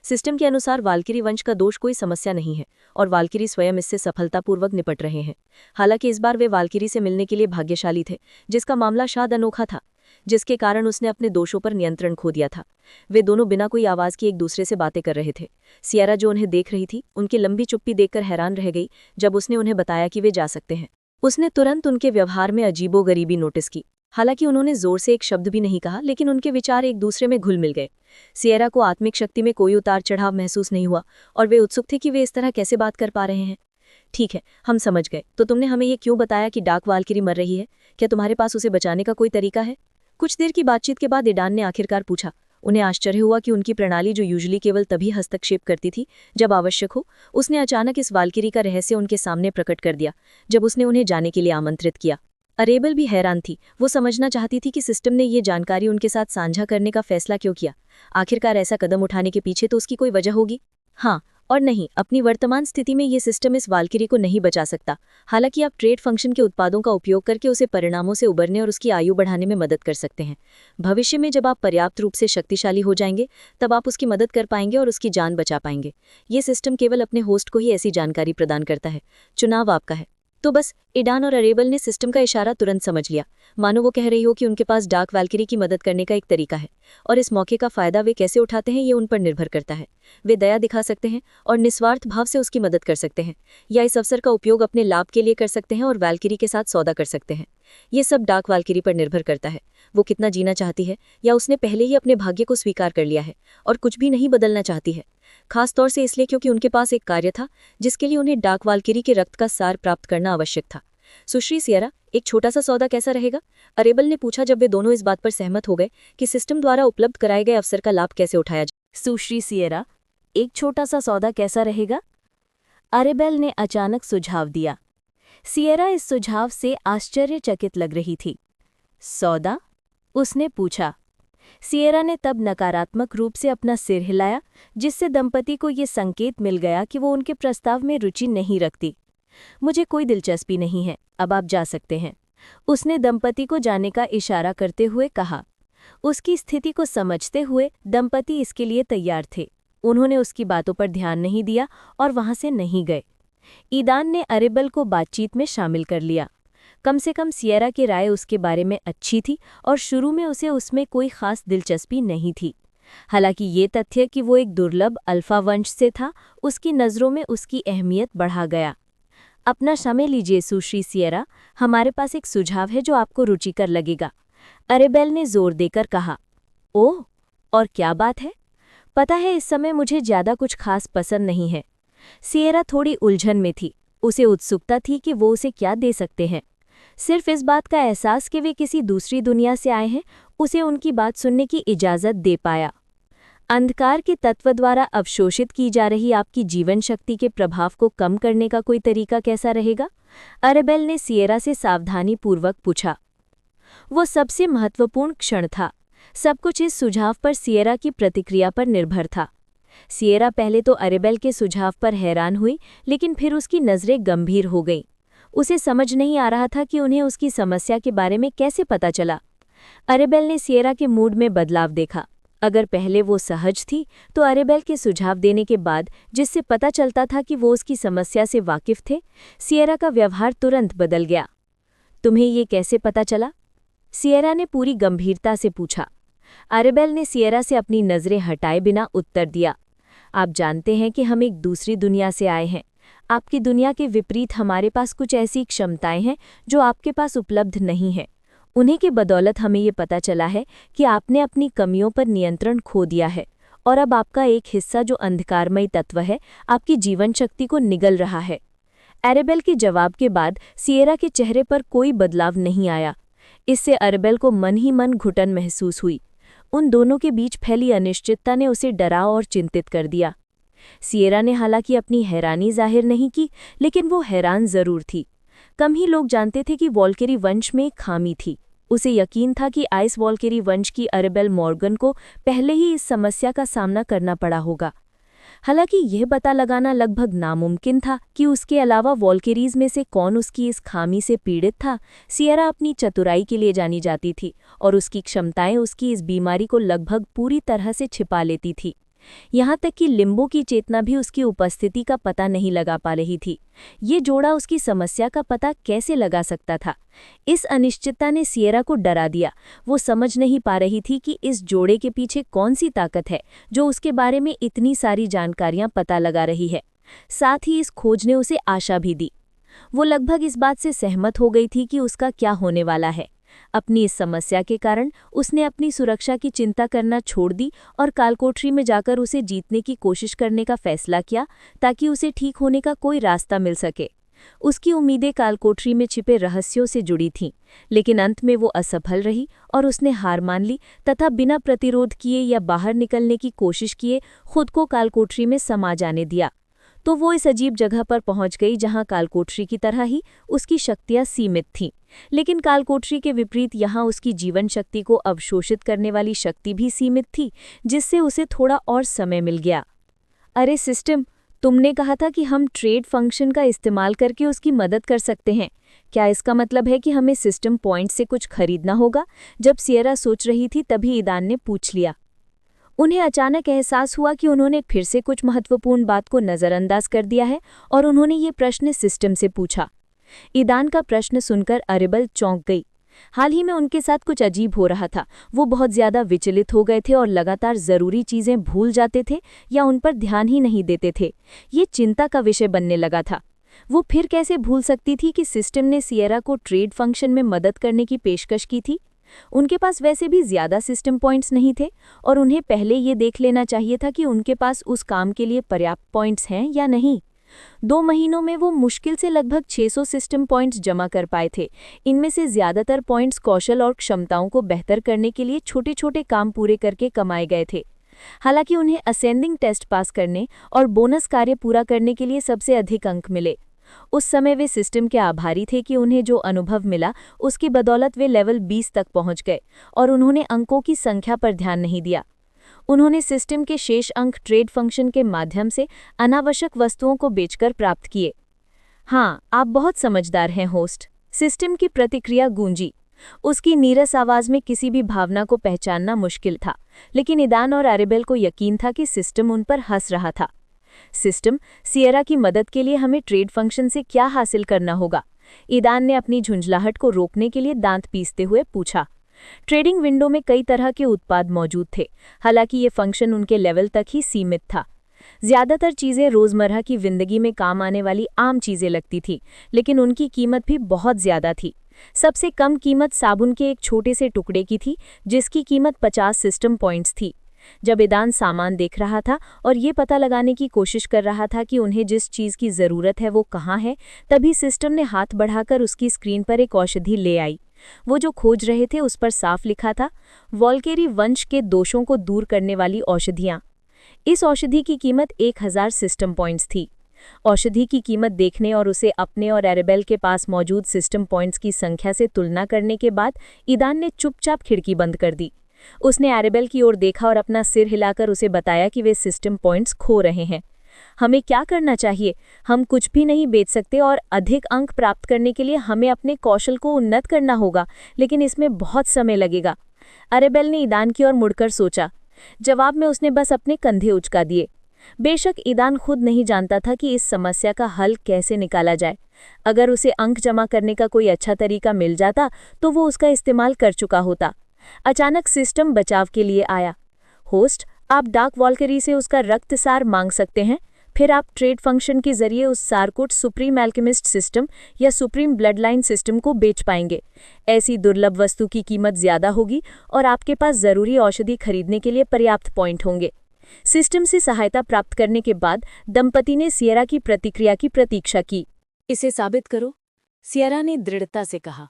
सिस्टम के अनुसार वाल्किरी वंश का दोष कोई समस्या नहीं है और वाल्किरी स्वयं इससे सफलतापूर्वक निपट रहे हैं। हालांकि इस बार वे वाल्किरी से मिलने के लिए भाग्यशाली थे, जिसका मामला शायद अनोखा था, जिसके कारण उसने अपने दोषों पर नियंत्रण खो दिया था। वे दोनों बिना कोई आवाज के एक दूसरे से बातें कर रहे थे। सियारा, जो उन्हें देख रही थी, उनकी लंबी चुप्पी देखकर हैरान रह गई जब उसने उन्हें बताया कि वे जा सकते हैं। उसने तुरंत उनके व्यवहार में अजीबोगरीबी नोटिस की। हालांकि उन्होंने जोर से एक शब्द भी नहीं कहा, लेकिन उनके विचार एक दूसरे में घुल मिल गए। सियरा को आत्मिक शक्ति में कोई उतार चढ़ाव महसूस नहीं हुआ और वे उत्सुक थे कि वे इस तरह कैसे बात कर पा रहे हैं। ठीक है, हम समझ गए। तो तुमने हमें ये क्यों बताया कि डार्क वाल्किरी मर रही है? क्या तुम्हारे पास उसे बचाने का कोई तरीका है? कुछ देर की बातचीत के बाद ईडान ने आखिरकार पूछा। उन्हें आश्चर्य हुआ कि उनकी प्रणाली, जो यूजुअली केवल तभी हस्तक्षेप करती थी जब आवश्यक हो, उसने अचानक इस वाल्किरी का रहस्य उनके सामने प्रकट कर दिया जब उसने उन्हें जाने के लिए आमंत्रित किया। अरेबल भी हैरान थी। वो समझना चाहती थी कि सिस्टम ने ये जानकारी उनके साथ साझा करने का फैसला क्यों किया। आखिरकार ऐसा कदम उठाने के पीछे तो उसकी कोई वजह होगी। हाँ और नहीं, अपनी वर्तमान स्थिति में ये सिस्टम इस वाल्किरी को नहीं बचा सकता। हालांकि आप ट्रेड फंक्शन के उत्पादों का उपयोग करके उसे परिणामों से उबरने और उसकी आयु बढ़ाने में मदद कर सकते हैं। भविष्य में जब आप पर्याप्त रूप से शक्तिशाली हो जाएंगे, तब आप उसकी मदद कर पाएंगे और उसकी जान बचा पाएंगे। ये सिस्टम केवल अपने होस्ट को ही ऐसी जानकारी प्रदान करता है। चुनाव आपका है। तो बस ईडान और अरेबल ने सिस्टम का इशारा तुरंत समझ लिया, मानो वो कह रही हो कि उनके पास डार्क वाल्किरी की मदद करने का एक तरीका है, और इस मौके का फायदा वे कैसे उठाते हैं ये उन पर निर्भर करता है। वे दया दिखा सकते हैं और निस्वार्थ भाव से उसकी मदद कर सकते हैं, या इस अवसर का उपयोग अपने लाभ के लिए कर सकते हैं और वाल्किरी के साथ सौदा कर सकते हैं। ये सब डार्क वाल्किरी पर निर्भर करता है, वो कितना जीना चाहती है, या उसने पहले ही अपने भाग्य को स्वीकार कर लिया है और कुछ भी नहीं बदलना चाहती है। खास तौर से इसलिए क्योंकि उनके पास एक कार्य था जिसके लिए उन्हें डार्क वाल्किरी के रक्त का सार प्राप्त करना आवश्यक था। सुश्री सियरा, एक छोटा सा सौदा कैसा रहेगा? अरेबल ने पूछा जब वे दोनों इस बात पर सहमत हो गए कि सिस्टम द्वारा उपलब्ध कराए गए अवसर का लाभ कैसे उठाया जाए। सुश्री सियरा, एक छोटा सा सौदा कैसा रहेगा? अरेबेल ने अचानक सुझाव दिया। सियरा इस सुझाव से आश्चर्यचकित लग रही थी। सौदा? उसने पूछा। सियरा ने तब नकारात्मक रूप से अपना सिर हिलाया, जिससे दंपति को ये संकेत मिल गया कि वो उनके प्रस्ताव में रुचि नहीं रखती। मुझे कोई दिलचस्पी नहीं है, अब आप जा सकते हैं, उसने दंपति को जाने का इशारा करते हुए कहा। उसकी स्थिति को समझते हुए दंपति इसके लिए तैयार थे। उन्होंने उसकी बातों पर ध्यान नहीं दिया और वहां से नहीं गए। ईदान ने अरेबल को बातचीत में शामिल कर लिया। कम से कम सियरा की राय उसके बारे में अच्छी थी और शुरू में उसे उसमें कोई खास दिलचस्पी नहीं थी। हालांकि ये तथ्य कि वो एक दुर्लभ अल्फा वंश से था, उसकी नज़रों में उसकी अहमियत बढ़ा गया। अपना समय लीजिए सुश्री सियरा, हमारे पास एक सुझाव है जो आपको रुचिकर लगेगा, अरेबेल ने जोर देकर कहा। ओह, और क्या बात है? पता है इस समय मुझे ज़्यादा कुछ खास पसंद नहीं है। सियरा थोड़ी उलझन में थी। उसे उत्सुकता थी कि वो उसे क्या दे सकते हैं। सिर्फ इस बात का एहसास कि वे किसी दूसरी दुनिया से आए हैं, उसे उनकी बात सुनने की इजाज़त दे पाया। अंधकार के तत्व द्वारा अवशोषित की जा रही आपकी जीवन शक्ति के प्रभाव को कम करने का कोई तरीका कैसा रहेगा? अरेबेल ने सियरा से सावधानीपूर्वक पूछा। वो सबसे महत्वपूर्ण क्षण था। सब कुछ इस सुझाव पर सियरा की प्रतिक्रिया पर निर्भर था। सियरा पहले तो अरेबेल के सुझाव पर हैरान हुई, लेकिन फिर उसकी नज़रें गंभीर हो गईं। उसे समझ नहीं आ रहा था कि उन्हें उसकी समस्या के बारे में कैसे पता चला। अरेबेल ने सियरा के मूड में बदलाव देखा। अगर पहले वो सहज थी, तो अरेबेल के सुझाव देने के बाद, जिससे पता चलता था कि वो उसकी समस्या से वाकिफ थे, सियरा का व्यवहार तुरंत बदल गया। तुम्हें ये कैसे पता चला? सियरा ने पूरी गंभीरता से पूछा। अरेबेल ने सियरा से अपनी नज़रें हटाए बिना उत्तर दिया। आप जानते हैं कि हम एक दूसरी दुनिया से आए हैं। आपकी दुनिया के विपरीत हमारे पास कुछ ऐसी क्षमताएं हैं जो आपके पास उपलब्ध नहीं हैं। उन्हीं के बदौलत हमें ये पता चला है कि आपने अपनी कमियों पर नियंत्रण खो दिया है और अब आपका एक हिस्सा जो अंधकारमयी तत्व है, आपकी जीवन शक्ति को निगल रहा है। अरेबेल के जवाब के बाद सियरा के चेहरे पर कोई बदलाव नहीं आया। इससे अरेबेल को मन ही मन घुटन महसूस हुई। उन दोनों के बीच फैली अनिश्चितता ने उसे डरा और चिंतित कर दिया। सियरा ने हालांकि अपनी हैरानी जाहिर नहीं की, लेकिन वो हैरान जरूर थी। कम ही लोग जानते थे कि वॉल्केरी वंश में एक खामी थी। उसे यकीन था कि आइस वॉल्केरी वंश की अरेबेल मॉर्गन को पहले ही इस समस्या का सामना करना पड़ा होगा। हालांकि यह पता लगाना लगभग नामुमकिन था कि उसके अलावा वॉल्केरीज में से कौन उसकी इस खामी से पीड़ित था। सियरा अपनी चतुराई के लिए जानी जाती थी और उसकी क्षमताएं उसकी इस बीमारी को लगभग पूरी तरह से छिपा लेती थी। यहाँ तक कि लिम्बो की चेतना भी उसकी उपस्थिति का पता नहीं लगा पा रही थी। ये जोड़ा उसकी समस्या का पता कैसे लगा सकता था? इस अनिश्चितता ने सियरा को डरा दिया। वो समझ नहीं पा रही थी कि इस जोड़े के पीछे कौन सी ताकत है जो उसके बारे में इतनी सारी जानकारियां पता लगा रही है। साथ ही इस खोज ने उसे आशा भी दी। वो लगभग इस बात से सहमत हो गई थी कि उसका क्या होने वाला है। अपनी इस समस्या के कारण उसने अपनी सुरक्षा की चिंता करना छोड़ दी और कालकोठरी में जाकर उसे जीतने की कोशिश करने का फैसला किया, ताकि उसे ठीक होने का कोई रास्ता मिल सके। उसकी उम्मीदें कालकोठरी में छिपे रहस्यों से जुड़ी थीं, लेकिन अंत में वो असफल रही और उसने हार मान ली तथा बिना प्रतिरोध किए या बाहर निकलने की कोशिश किए खुद को कालकोठरी में समा जाने दिया। तो वो इस अजीब जगह पर पहुंच गई जहां कालकोठरी की तरह ही उसकी शक्तियां सीमित थीं, लेकिन कालकोठरी के विपरीत यहाँ उसकी जीवन शक्ति को अवशोषित करने वाली शक्ति भी सीमित थी, जिससे उसे थोड़ा और समय मिल गया। अरे सिस्टम, तुमने कहा था कि हम ट्रेड फंक्शन का इस्तेमाल करके उसकी मदद कर सकते हैं। क्या इसका मतलब है कि हमें सिस्टम पॉइंट से कुछ खरीदना होगा? जब सियरा सोच रही थी तभी ईदान ने पूछ लिया। उन्हें अचानक एहसास हुआ कि उन्होंने फिर से कुछ महत्वपूर्ण बात को नज़रअंदाज कर दिया है और उन्होंने ये प्रश्न सिस्टम से पूछा। ईदान का प्रश्न सुनकर अरेबेल चौंक गई। हाल ही में उनके साथ कुछ अजीब हो रहा था। वो बहुत ज़्यादा विचलित हो गए थे और लगातार ज़रूरी चीज़ें भूल जाते थे या उन पर ध्यान ही नहीं देते थे। ये चिंता का विषय बनने लगा था। वो फिर कैसे भूल सकती थी कि सिस्टम ने सियरा को ट्रेड फंक्शन में मदद करने की पेशकश की थी? उनके पास वैसे भी ज़्यादा सिस्टम पॉइंट्स नहीं थे और उन्हें पहले ये देख लेना चाहिए था कि उनके पास उस काम के लिए पर्याप्त पॉइंट्स हैं या नहीं। 2 महीनों में वो मुश्किल से लगभग 600 सिस्टम पॉइंट्स जमा कर पाए थे। इनमें से ज़्यादातर पॉइंट्स कौशल और क्षमताओं को बेहतर करने के लिए छोटे-छोटे काम पूरे करके कमाए गए थे। हालांकि उन्हें असेंडिंग टेस्ट पास करने और बोनस कार्य पूरा करने के लिए सबसे अधिक अंक मिले। उस समय वे सिस्टम के आभारी थे कि उन्हें जो अनुभव मिला उसकी बदौलत वे लेवल 20 तक पहुंच गए और उन्होंने अंकों की संख्या पर ध्यान नहीं दिया। उन्होंने सिस्टम के शेष अंक ट्रेड फंक्शन के माध्यम से अनावश्यक वस्तुओं को बेचकर प्राप्त किए। हाँ, आप बहुत समझदार हैं होस्ट। सिस्टम की प्रतिक्रिया गूंजी। उसकी नीरस आवाज में किसी भी भावना को पहचानना मुश्किल था, लेकिन ईदान और एरेबेल को यकीन था कि सिस्टम उन पर हंस रहा था। सिस्टम, सियरा की मदद के लिए हमें ट्रेड फंक्शन से क्या हासिल करना होगा? ईदान ने अपनी झुंझलाहट को रोकने के लिए दांत पीसते हुए पूछा। ट्रेडिंग विंडो में कई तरह के उत्पाद मौजूद थे, हालांकि ये फंक्शन उनके लेवल तक ही सीमित था। ज्यादातर चीजें रोजमर्रा की जिंदगी में काम आने वाली आम चीजें लगती थी, लेकिन उनकी कीमत भी बहुत ज्यादा थी। सबसे कम कीमत साबुन के एक छोटे से टुकड़े की थी, जिसकी कीमत 50 सिस्टम पॉइंट्स थी। जब ईदान सामान देख रहा था और ये पता लगाने की कोशिश कर रहा था कि उन्हें जिस चीज की जरूरत है वो कहाँ है, तभी सिस्टम ने हाथ बढ़ाकर उसकी स्क्रीन पर एक औषधि ले आई। वो जो खोज रहे थे उस पर साफ लिखा था, वॉल्केरी वंश के दोषों को दूर करने वाली औषधियाँ। इस औषधि की कीमत 1000 सिस्टम पॉइंट्स थी। औषधि की कीमत देखने और उसे अपने और एरेबेल के पास मौजूद सिस्टम पॉइंट्स की संख्या से तुलना करने के बाद ईदान ने चुपचाप खिड़की बंद कर दी। उसने एरेबेल की ओर देखा और अपना सिर हिलाकर उसे बताया कि वे सिस्टम पॉइंट्स खो रहे हैं। हमें क्या करना चाहिए? हम कुछ भी नहीं बेच सकते और अधिक अंक प्राप्त करने के लिए हमें अपने कौशल को उन्नत करना होगा, लेकिन इसमें बहुत समय लगेगा। एरेबेल ने ईदान की ओर मुड़कर सोचा। जवाब में उसने बस अपने कंधे उचका दिए। बेशक ईदान खुद नहीं जानता था कि इस समस्या का हल कैसे निकाला जाए। अगर उसे अंक जमा करने का कोई अच्छा तरीका मिल जाता तो वो उसका इस्तेमाल कर चुका होता। अचानक सिस्टम बचाव के लिए आया। होस्ट, आप डार्क वॉल्केरी से उसका रक्तसार मांग सकते हैं, फिर आप ट्रेड फंक्शन के जरिए उस सार को सुप्रीम एल्केमिस्ट सिस्टम या सुप्रीम ब्लड लाइन सिस्टम को बेच पाएंगे। ऐसी दुर्लभ वस्तु की कीमत ज्यादा होगी और आपके पास जरूरी औषधि खरीदने के लिए पर्याप्त पॉइंट होंगे। सिस्टम से सहायता प्राप्त करने के बाद दंपति ने सियरा की प्रतिक्रिया की प्रतीक्षा की। इसे साबित करो, सियरा ने दृढ़ता से कहा।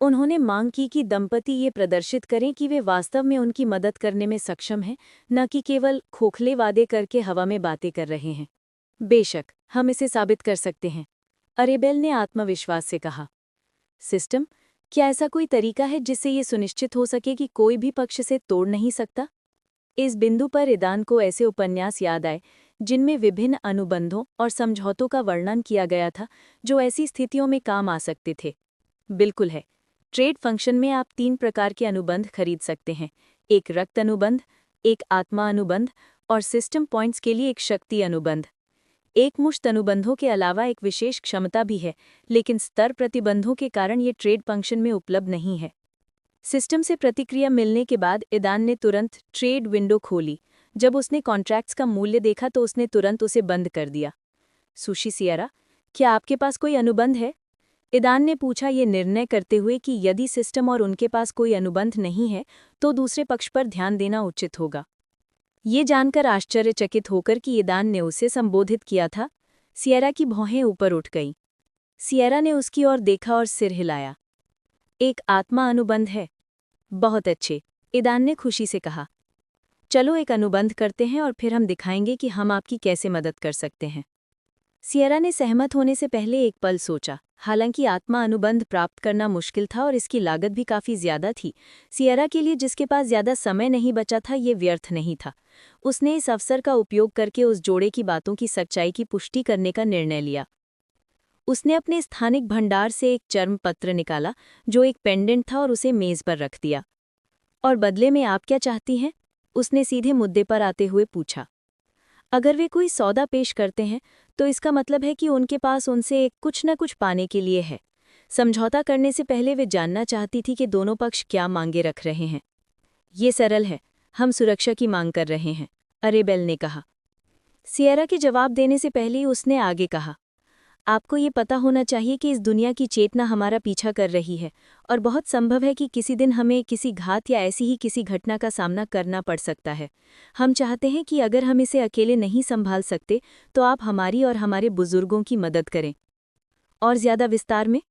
उन्होंने मांग की कि दंपति ये प्रदर्शित करें कि वे वास्तव में उनकी मदद करने में सक्षम हैं, न कि केवल खोखले वादे करके हवा में बातें कर रहे हैं। बेशक, हम इसे साबित कर सकते हैं, एरेबेल ने आत्मविश्वास से कहा। सिस्टम, क्या ऐसा कोई तरीका है जिससे ये सुनिश्चित हो सके कि कोई भी पक्ष इसे तोड़ नहीं सकता? इस बिंदु पर ईदान को ऐसे उपन्यास याद आए जिनमें विभिन्न अनुबंधों और समझौतों का वर्णन किया गया था जो ऐसी स्थितियों में काम आ सकते थे। बिल्कुल है, ट्रेड फंक्शन में आप 3 प्रकार के अनुबंध खरीद सकते हैं, एक रक्त अनुबंध, एक आत्मा अनुबंध और सिस्टम पॉइंट्स के लिए एक शक्ति अनुबंध। एक मुश्त अनुबंधों के अलावा एक विशेष क्षमता भी है, लेकिन स्तर प्रतिबंधों के कारण ये ट्रेड फंक्शन में उपलब्ध नहीं है। सिस्टम से प्रतिक्रिया मिलने के बाद ईदान ने तुरंत ट्रेड विंडो खोली। जब उसने कॉन्ट्रैक्ट्स का मूल्य देखा तो उसने तुरंत उसे बंद कर दिया। सुशी सियरा, क्या आपके पास कोई अनुबंध है? ईदान ने पूछा, ये निर्णय करते हुए कि यदि सिस्टम और उनके पास कोई अनुबंध नहीं है तो दूसरे पक्ष पर ध्यान देना उचित होगा। ये जानकर आश्चर्यचकित होकर कि ईदान ने उसे संबोधित किया था, सियरा की भौहें ऊपर उठ गईं। सियरा ने उसकी ओर देखा और सिर हिलाया। एक आत्मा अनुबंध है। बहुत अच्छे, ईदान ने खुशी से कहा। चलो एक अनुबंध करते हैं और फिर हम दिखाएंगे कि हम आपकी कैसे मदद कर सकते हैं। सियरा ने सहमत होने से पहले एक पल सोचा। हालांकि आत्मा अनुबंध प्राप्त करना मुश्किल था और इसकी लागत भी काफ़ी ज़्यादा थी, सियरा के लिए जिसके पास ज़्यादा समय नहीं बचा था ये व्यर्थ नहीं था। उसने इस अवसर का उपयोग करके उस जोड़े की बातों की सच्चाई की पुष्टि करने का निर्णय लिया। उसने अपने स्थानिक भंडार से एक चर्म पत्र निकाला जो एक पेंडेंट था और उसे मेज़ पर रख दिया। और बदले में आप क्या चाहती हैं? उसने सीधे मुद्दे पर आते हुए पूछा। अगर वे कोई सौदा पेश करते हैं तो इसका मतलब है कि उनके पास उनसे कुछ न कुछ पाने के लिए है। समझौता करने से पहले वे जानना चाहती थी कि दोनों पक्ष क्या मांगे रख रहे हैं। ये सरल है, हम सुरक्षा की मांग कर रहे हैं, एरेबेल ने कहा। सियरा के जवाब देने से पहले उसने आगे कहा, आपको ये पता होना चाहिए कि इस दुनिया की चेतना हमारा पीछा कर रही है और बहुत संभव है कि किसी दिन हमें किसी घात या ऐसी ही किसी घटना का सामना करना पड़ सकता है। हम चाहते हैं कि अगर हम इसे अकेले नहीं संभाल सकते तो आप हमारी और हमारे बुजुर्गों की मदद करें। और ज्यादा विस्तार में?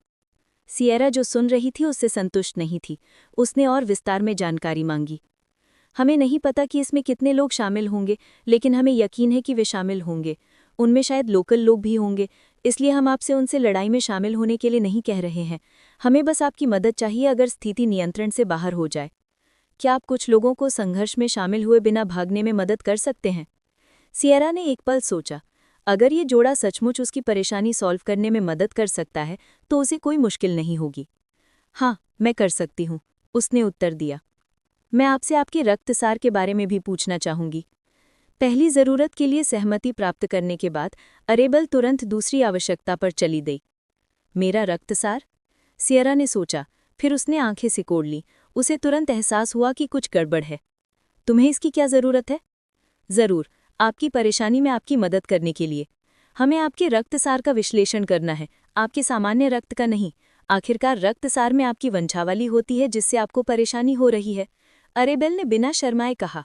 सिएरा जो सुन रही थी उससे संतुष्ट नहीं थी। उसने और विस्तार में जानकारी मांगी। हमें नहीं पता कि इसमें कितने लोग शामिल होंगे, लेकिन हमें यकीन है कि वे शामिल होंगे। उनमें शायद लोकल लोग भी होंगे, इसलिए हम आपसे उनसे लड़ाई में शामिल होने के लिए नहीं कह रहे हैं। हमें बस आपकी मदद चाहिए अगर स्थिति नियंत्रण से बाहर हो जाए। क्या आप कुछ लोगों को संघर्ष में शामिल हुए बिना भागने में मदद कर सकते हैं? सिएरा ने एक पल सोचा। अगर ये जोड़ा सचमुच उसकी परेशानी सॉल्व करने में मदद कर सकता है तो उसे कोई मुश्किल नहीं होगी। हाँ, मैं कर सकती हूँ, उसने उत्तर दिया। मैं आपसे आपके रक्तसार के बारे में भी पूछना चाहूंगी। पहली जरूरत के लिए सहमति प्राप्त करने के बाद अरेबल तुरंत दूसरी आवश्यकता पर चली गई। मेरा रक्तसार? सिएरा ने सोचा, फिर उसने आंखें सिकोड़ ली। उसे तुरंत एहसास हुआ कि कुछ गड़बड़ है। तुम्हें इसकी क्या जरूरत है? जरूर, आपकी परेशानी में आपकी मदद करने के लिए। हमें आपके रक्तसार का विश्लेषण करना है, आपके सामान्य रक्त का नहीं। आखिरकार रक्तसार में आपकी वंशावली होती है जिससे आपको परेशानी हो रही है, अरेबेल ने बिना शर्माए कहा।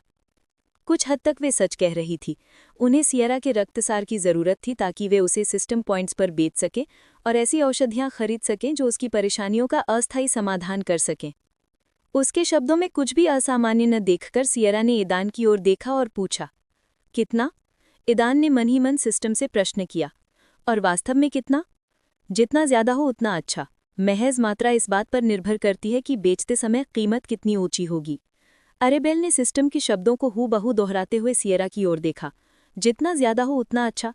कुछ हद तक वे सच कह रही थी। उन्हें सिएरा के रक्तसार की जरूरत थी ताकि वे उसे सिस्टम पॉइंट्स पर बेच सकें और ऐसी औषधियां खरीद सकें जो उसकी परेशानियों का अस्थायी समाधान कर सकें। उसके शब्दों में कुछ भी असामान्य न देखकर सिएरा ने ईदान की ओर देखा और पूछा, कितना? ईदान ने मन ही मन सिस्टम से प्रश्न किया। और वास्तव में कितना? जितना ज्यादा हो उतना अच्छा। महज मात्रा इस बात पर निर्भर करती है कि बेचते समय कीमत कितनी ऊंची होगी। अरेबेल ने सिस्टम के शब्दों को हूबहू दोहराते हुए सिएरा की ओर देखा। जितना ज्यादा हो उतना अच्छा।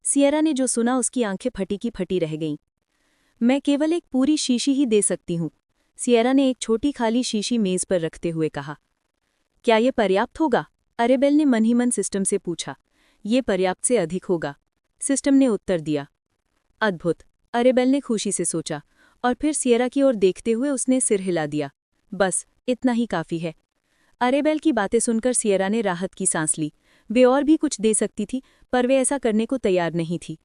सिएरा ने जो सुना उसकी आंखें फटी की फटी रह गईं। मैं केवल एक पूरी शीशी ही दे सकती हूँ, सिएरा ने एक छोटी खाली शीशी मेज पर रखते हुए कहा। क्या ये पर्याप्त होगा? अरेबेल ने मन ही मन सिस्टम से पूछा। ये पर्याप्त से अधिक होगा, सिस्टम ने उत्तर दिया। अद्भुत, अरेबेल ने खुशी से सोचा और फिर सिएरा की ओर देखते हुए उसने सिर हिला दिया। बस इतना ही काफी है। अरेबेल की बातें सुनकर सिएरा ने राहत की सांस ली। वे और भी कुछ दे सकती थी, पर वे ऐसा करने को तैयार नहीं थी।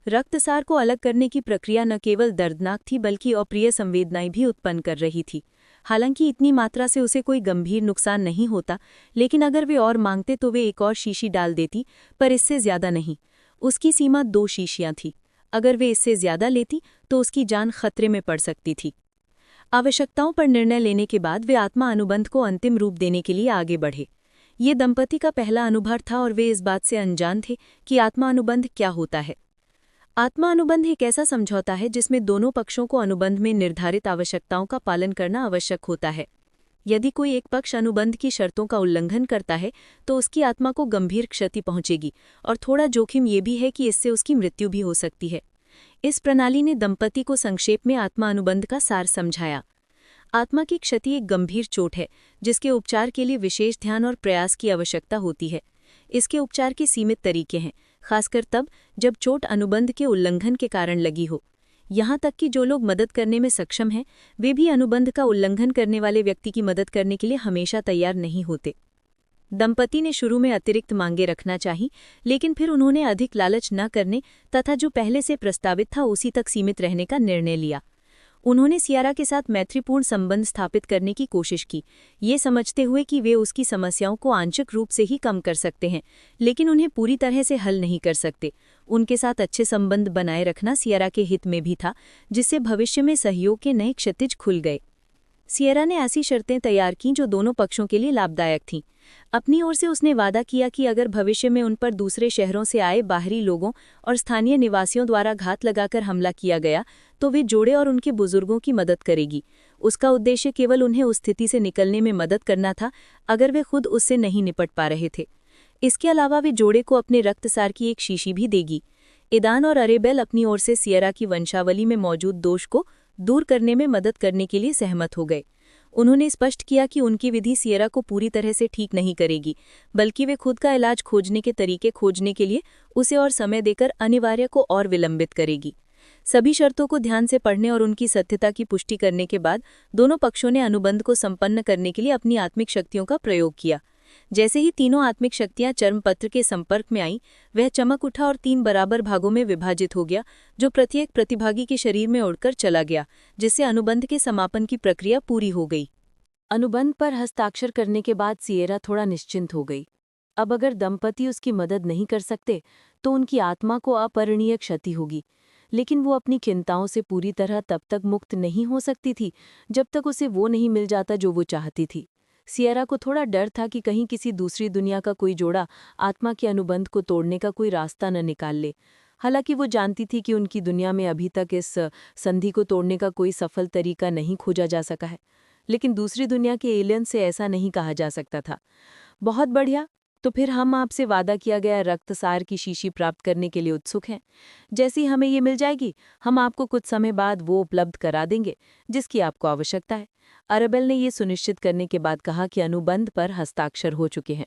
रक्तसार को अलग करने की प्रक्रिया न केवल दर्दनाक थी बल्कि अप्रिय संवेदनाएं भी उत्पन्न कर रही थी। हालांकि इतनी मात्रा से उसे कोई गंभीर नुकसान नहीं होता, लेकिन अगर वे और मांगते तो वे एक और शीशी डाल देती, पर इससे ज्यादा नहीं। उसकी सीमा 2 शीशियां थी। अगर वे इससे ज्यादा लेती तो उसकी जान खतरे में पड़ सकती थी। आवश्यकताओं पर निर्णय लेने के बाद वे आत्मा अनुबंध को अंतिम रूप देने के लिए आगे बढ़े। ये दंपति का पहला अनुभव था और वे इस बात से अनजान थे कि आत्मा अनुबंध क्या होता है। आत्मा अनुबंध एक ऐसा समझौता है जिसमें दोनों पक्षों को अनुबंध में निर्धारित आवश्यकताओं का पालन करना आवश्यक होता है। यदि कोई एक पक्ष अनुबंध की शर्तों का उल्लंघन करता है तो उसकी आत्मा को गंभीर क्षति पहुंचेगी और थोड़ा जोखिम ये भी है कि इससे उसकी मृत्यु भी हो सकती है। इस प्रणाली ने दंपति को संक्षेप में आत्मा अनुबंध का सार समझाया। आत्मा की क्षति एक गंभीर चोट है जिसके उपचार के लिए विशेष ध्यान और प्रयास की आवश्यकता होती है। इसके उपचार के सीमित तरीके हैं, खासकर तब जब चोट अनुबंध के उल्लंघन के कारण लगी हो। यहाँ तक कि जो लोग मदद करने में सक्षम हैं, वे भी अनुबंध का उल्लंघन करने वाले व्यक्ति की मदद करने के लिए हमेशा तैयार नहीं होते। दंपति ने शुरू में अतिरिक्त मांगे रखना चाही, लेकिन फिर उन्होंने अधिक लालच न करने तथा जो पहले से प्रस्तावित था उसी तक सीमित रहने का निर्णय लिया। उन्होंने सिएरा के साथ मैत्रीपूर्ण संबंध स्थापित करने की कोशिश की, ये समझते हुए कि वे उसकी समस्याओं को आंशिक रूप से ही कम कर सकते हैं, लेकिन उन्हें पूरी तरह से हल नहीं कर सकते। उनके साथ अच्छे संबंध बनाए रखना सिएरा के हित में भी था, जिससे भविष्य में सहयोग के नए क्षितिज खुल गए। सिएरा ने ऐसी शर्तें तैयार कीं जो दोनों पक्षों के लिए लाभदायक थीं। अपनी ओर से उसने वादा किया कि अगर भविष्य में उन पर दूसरे शहरों से आए बाहरी लोगों और स्थानीय निवासियों द्वारा घात लगाकर हमला किया गया तो वे जोड़े और उनके बुजुर्गों की मदद करेगी। उसका उद्देश्य केवल उन्हें उस स्थिति से निकलने में मदद करना था अगर वे खुद उससे नहीं निपट पा रहे थे। इसके अलावा वे जोड़े को अपने रक्तसार की एक शीशी भी देगी। ईदान और अरेबेल अपनी ओर से सिएरा की वंशावली में मौजूद दोष को दूर करने में मदद करने के लिए सहमत हो गए। उन्होंने स्पष्ट किया कि उनकी विधि सिएरा को पूरी तरह से ठीक नहीं करेगी, बल्कि वे खुद का इलाज खोजने के तरीके खोजने के लिए उसे और समय देकर अनिवार्य को और विलंबित करेगी। सभी शर्तों को ध्यान से पढ़ने और उनकी सत्यता की पुष्टि करने के बाद दोनों पक्षों ने अनुबंध को संपन्न करने के लिए अपनी आत्मिक शक्तियों का प्रयोग किया। जैसे ही तीनों आत्मिक शक्तियां चर्मपत्र के संपर्क में आईं, वह चमक उठा और 3 बराबर भागों में विभाजित हो गया, जो प्रत्येक प्रतिभागी के शरीर में उड़कर चला गया, जिससे अनुबंध के समापन की प्रक्रिया पूरी हो गई। अनुबंध पर हस्ताक्षर करने के बाद सिएरा थोड़ा निश्चिंत हो गई। अब अगर दंपति उसकी मदद नहीं कर सकते तो उनकी आत्मा को अपरिणीय क्षति होगी, लेकिन वो अपनी चिंताओं से पूरी तरह तब तक मुक्त नहीं हो सकती थी जब तक उसे वो नहीं मिल जाता जो वो चाहती थी। सिएरा को थोड़ा डर था कि कहीं किसी दूसरी दुनिया का कोई जोड़ा आत्मा के अनुबंध को तोड़ने का कोई रास्ता न निकाल ले। हालांकि वो जानती थी कि उनकी दुनिया में अभी तक इस संधि को तोड़ने का कोई सफल तरीका नहीं खोजा जा सका है, लेकिन दूसरी दुनिया के एलियन से ऐसा नहीं कहा जा सकता था। बहुत बढ़िया, तो फिर हम आपसे वादा किया गया रक्तसार की शीशी प्राप्त करने के लिए उत्सुक हैं। जैसे ही हमें ये मिल जाएगी, हम आपको कुछ समय बाद वो उपलब्ध करा देंगे जिसकी आपको आवश्यकता है। अरेबेल ने ये सुनिश्चित करने के बाद कहा कि अनुबंध पर हस्ताक्षर हो चुके हैं।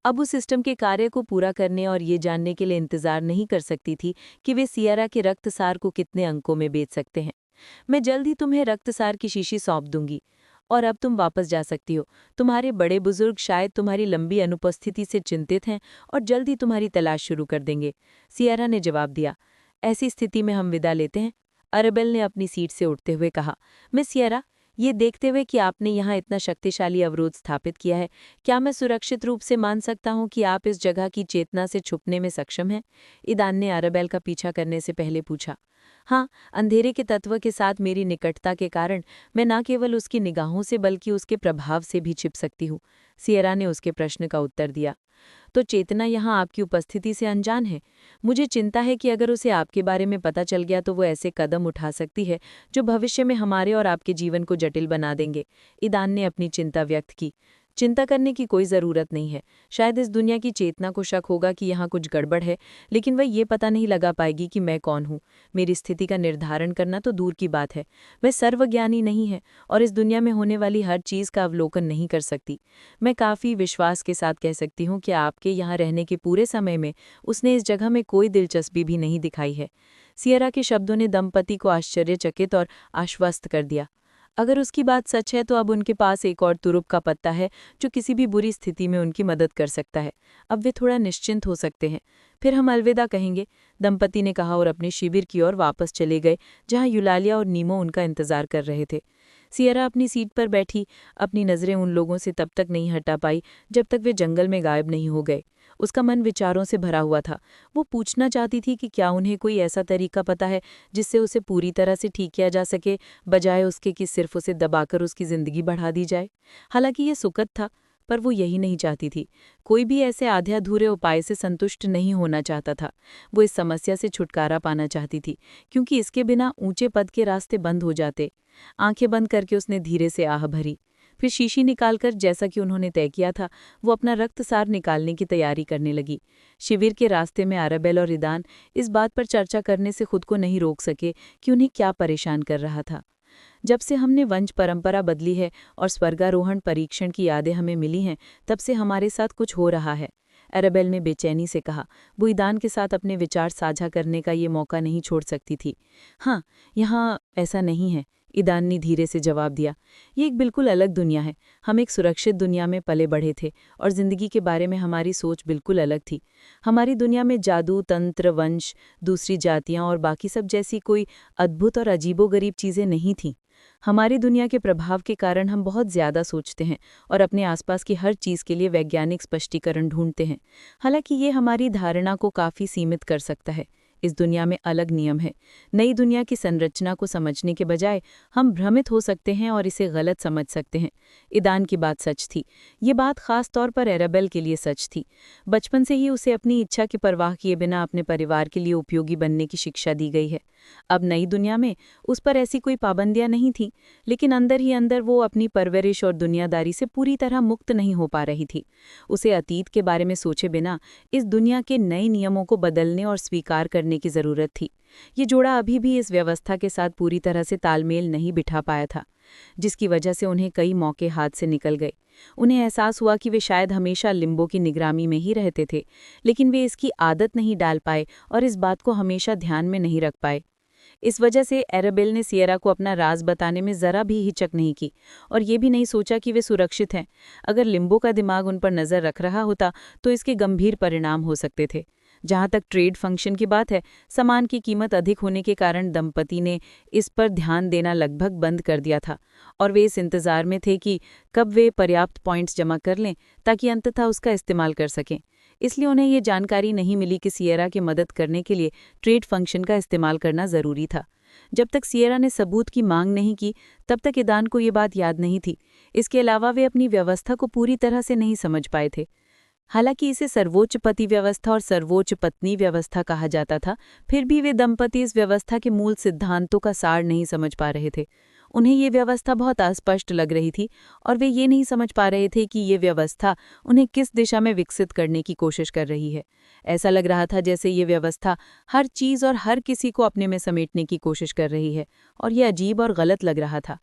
अब उस सिस्टम के कार्य को पूरा करने और ये जानने के लिए इंतजार नहीं कर सकती थी कि वे सिएरा के रक्तसार को कितने अंकों में बेच सकते हैं। मैं जल्द ही तुम्हें रक्तसार की शीशी सौंप दूंगी और अब तुम वापस जा सकती हो। तुम्हारे बड़े बुजुर्ग शायद तुम्हारी लंबी अनुपस्थिति से चिंतित हैं और जल्द ही तुम्हारी तलाश शुरू कर देंगे, सिएरा ने जवाब दिया। ऐसी स्थिति में हम विदा लेते हैं, अरेबेल ने अपनी सीट से उठते हुए कहा। मिस सिएरा, ये देखते हुए कि आपने यहाँ इतना शक्तिशाली अवरोध स्थापित किया है, क्या मैं सुरक्षित रूप से मान सकता हूँ कि आप इस जगह की चेतना से छुपने में सक्षम हैं? ईदान ने अरेबेल का पीछा करने से पहले पूछा। हाँ, अंधेरे के तत्व के साथ मेरी निकटता के कारण मैं न केवल उसकी निगाहों से बल्कि उसके प्रभाव से भी छिप सकती हूँ, सिएरा ने उसके प्रश्न का उत्तर दिया। तो चेतना यहाँ आपकी उपस्थिति से अनजान है। मुझे चिंता है कि अगर उसे आपके बारे में पता चल गया तो वो ऐसे कदम उठा सकती है जो भविष्य में हमारे और आपके जीवन को जटिल बना देंगे, ईदान ने अपनी चिंता व्यक्त की। चिंता करने की कोई ज़रूरत नहीं है। शायद इस दुनिया की चेतना को शक होगा कि यहाँ कुछ गड़बड़ है, लेकिन वह ये पता नहीं लगा पाएगी कि मैं कौन हूँ। मेरी स्थिति का निर्धारण करना तो दूर की बात है, वह सर्वज्ञानी नहीं है और इस दुनिया में होने वाली हर चीज़ का अवलोकन नहीं कर सकती। मैं काफ़ी विश्वास के साथ कह सकती हूँ कि आपके यहाँ रहने के पूरे समय में उसने इस जगह में कोई दिलचस्पी भी नहीं दिखाई है। सिएरा के शब्दों ने दंपति को आश्चर्यचकित और आश्वस्त कर दिया। अगर उसकी बात सच है तो अब उनके पास एक और तुरुप का पत्ता है जो किसी भी बुरी स्थिति में उनकी मदद कर सकता है। अब वे थोड़ा निश्चिंत हो सकते हैं। फिर हम अलविदा कहेंगे, दंपति ने कहा और अपने शिविर की ओर वापस चले गए जहां यूलालिया और नीमो उनका इंतजार कर रहे थे। सिएरा अपनी सीट पर बैठी अपनी नज़रें उन लोगों से तब तक नहीं हटा पाई जब तक वे जंगल में गायब नहीं हो गए। उसका मन विचारों से भरा हुआ था। वो पूछना चाहती थी कि क्या उन्हें कोई ऐसा तरीका पता है जिससे उसे पूरी तरह से ठीक किया जा सके, बजाय उसके कि सिर्फ उसे दबाकर उसकी ज़िंदगी बढ़ा दी जाए। हालांकि ये सुखद था, पर वो यही नहीं चाहती थी। कोई भी ऐसे आधे अधूरे उपाय से संतुष्ट नहीं होना चाहता था। वो इस समस्या से छुटकारा पाना चाहती थी, क्योंकि इसके बिना ऊंचे पद के रास्ते बंद हो जाते। आंखें बंद करके उसने धीरे से आह भरी। फिर शीशी निकालकर, जैसा कि उन्होंने तय किया था, वो अपना रक्तसार निकालने की तैयारी करने लगी। शिविर के रास्ते में अरेबेल और ईदान इस बात पर चर्चा करने से खुद को नहीं रोक सके कि उन्हें क्या परेशान कर रहा था। जब से हमने वंश परंपरा बदली है और स्वर्गारोहण परीक्षण की यादें हमें मिली हैं, तब से हमारे साथ कुछ हो रहा है, अरेबेल ने बेचैनी से कहा। वो ईदान के साथ अपने विचार साझा करने का ये मौका नहीं छोड़ सकती थी। हाँ, यहाँ ऐसा नहीं है, ईदान ने धीरे से जवाब दिया। ये एक बिल्कुल अलग दुनिया है। हम एक सुरक्षित दुनिया में पले बढ़े थे और जिंदगी के बारे में हमारी सोच बिल्कुल अलग थी। हमारी दुनिया में जादू, तंत्र, वंश, दूसरी जातियां और बाकी सब जैसी कोई अद्भुत और अजीबोगरीब चीज़ें नहीं थीं। हमारी दुनिया के प्रभाव के कारण हम बहुत ज़्यादा सोचते हैं और अपने आसपास की हर चीज़ के लिए वैज्ञानिक स्पष्टीकरण ढूंढते हैं। हालांकि ये हमारी धारणा को काफ़ी सीमित कर सकता है। इस दुनिया में अलग नियम है। नई दुनिया की संरचना को समझने के बजाय हम भ्रमित हो सकते हैं और इसे गलत समझ सकते हैं। ईदान की बात सच थी। ये बात खास तौर पर अरेबेल के लिए सच थी। बचपन से ही उसे अपनी इच्छा की परवाह किए बिना अपने परिवार के लिए उपयोगी बनने की शिक्षा दी गई है। अब नई दुनिया में उस पर ऐसी कोई पाबंदियां नहीं थीं, लेकिन अंदर ही अंदर वो अपनी परवरिश और दुनियादारी से पूरी तरह मुक्त नहीं हो पा रही थी। उसे अतीत के बारे में सोचे बिना इस दुनिया के नए नियमों को बदलने और स्वीकार करने की ज़रूरत थी। ये जोड़ा अभी भी इस व्यवस्था के साथ पूरी तरह से तालमेल नहीं बिठा पाया था, जिसकी वजह से उन्हें कई मौके हाथ से निकल गए। उन्हें एहसास हुआ कि वे शायद हमेशा लिम्बो की निगरानी में ही रहते थे, लेकिन वे इसकी आदत नहीं डाल पाए और इस बात को हमेशा ध्यान में नहीं रख पाए। इस वजह से एराबेल ने सियरा को अपना राज बताने में ज़रा भी हिचक नहीं की और ये भी नहीं सोचा कि वे सुरक्षित हैं। अगर लिम्बो का दिमाग उन पर नज़र रख रहा होता तो इसके गंभीर परिणाम हो सकते थे। जहाँ तक ट्रेड फंक्शन की बात है, सामान की कीमत अधिक होने के कारण दंपति ने इस पर ध्यान देना लगभग बंद कर दिया था और वे इस इंतज़ार में थे कि कब वे पर्याप्त पॉइंट्स जमा कर लें ताकि अंततः उसका इस्तेमाल कर सकें। इसलिए उन्हें ये जानकारी नहीं मिली कि सियरा की मदद करने के लिए ट्रेड फंक्शन का इस्तेमाल करना ज़रूरी था। जब तक सियरा ने सबूत की मांग नहीं की, तब तक ईदान को ये बात याद नहीं थी। इसके अलावा वे अपनी व्यवस्था को पूरी तरह से नहीं समझ पाए थे। हालांकि इसे सर्वोच्च पति व्यवस्था और सर्वोच्च पत्नी व्यवस्था कहा जाता था, फिर भी वे दंपति इस व्यवस्था के मूल सिद्धांतों का सार नहीं समझ पा रहे थे। उन्हें ये व्यवस्था बहुत अस्पष्ट लग रही थी और वे ये नहीं समझ पा रहे थे कि ये व्यवस्था उन्हें किस दिशा में विकसित करने की कोशिश कर रही है। ऐसा लग रहा था जैसे ये व्यवस्था हर चीज़ और हर किसी को अपने में समेटने की कोशिश कर रही है और ये अजीब और गलत लग रहा था।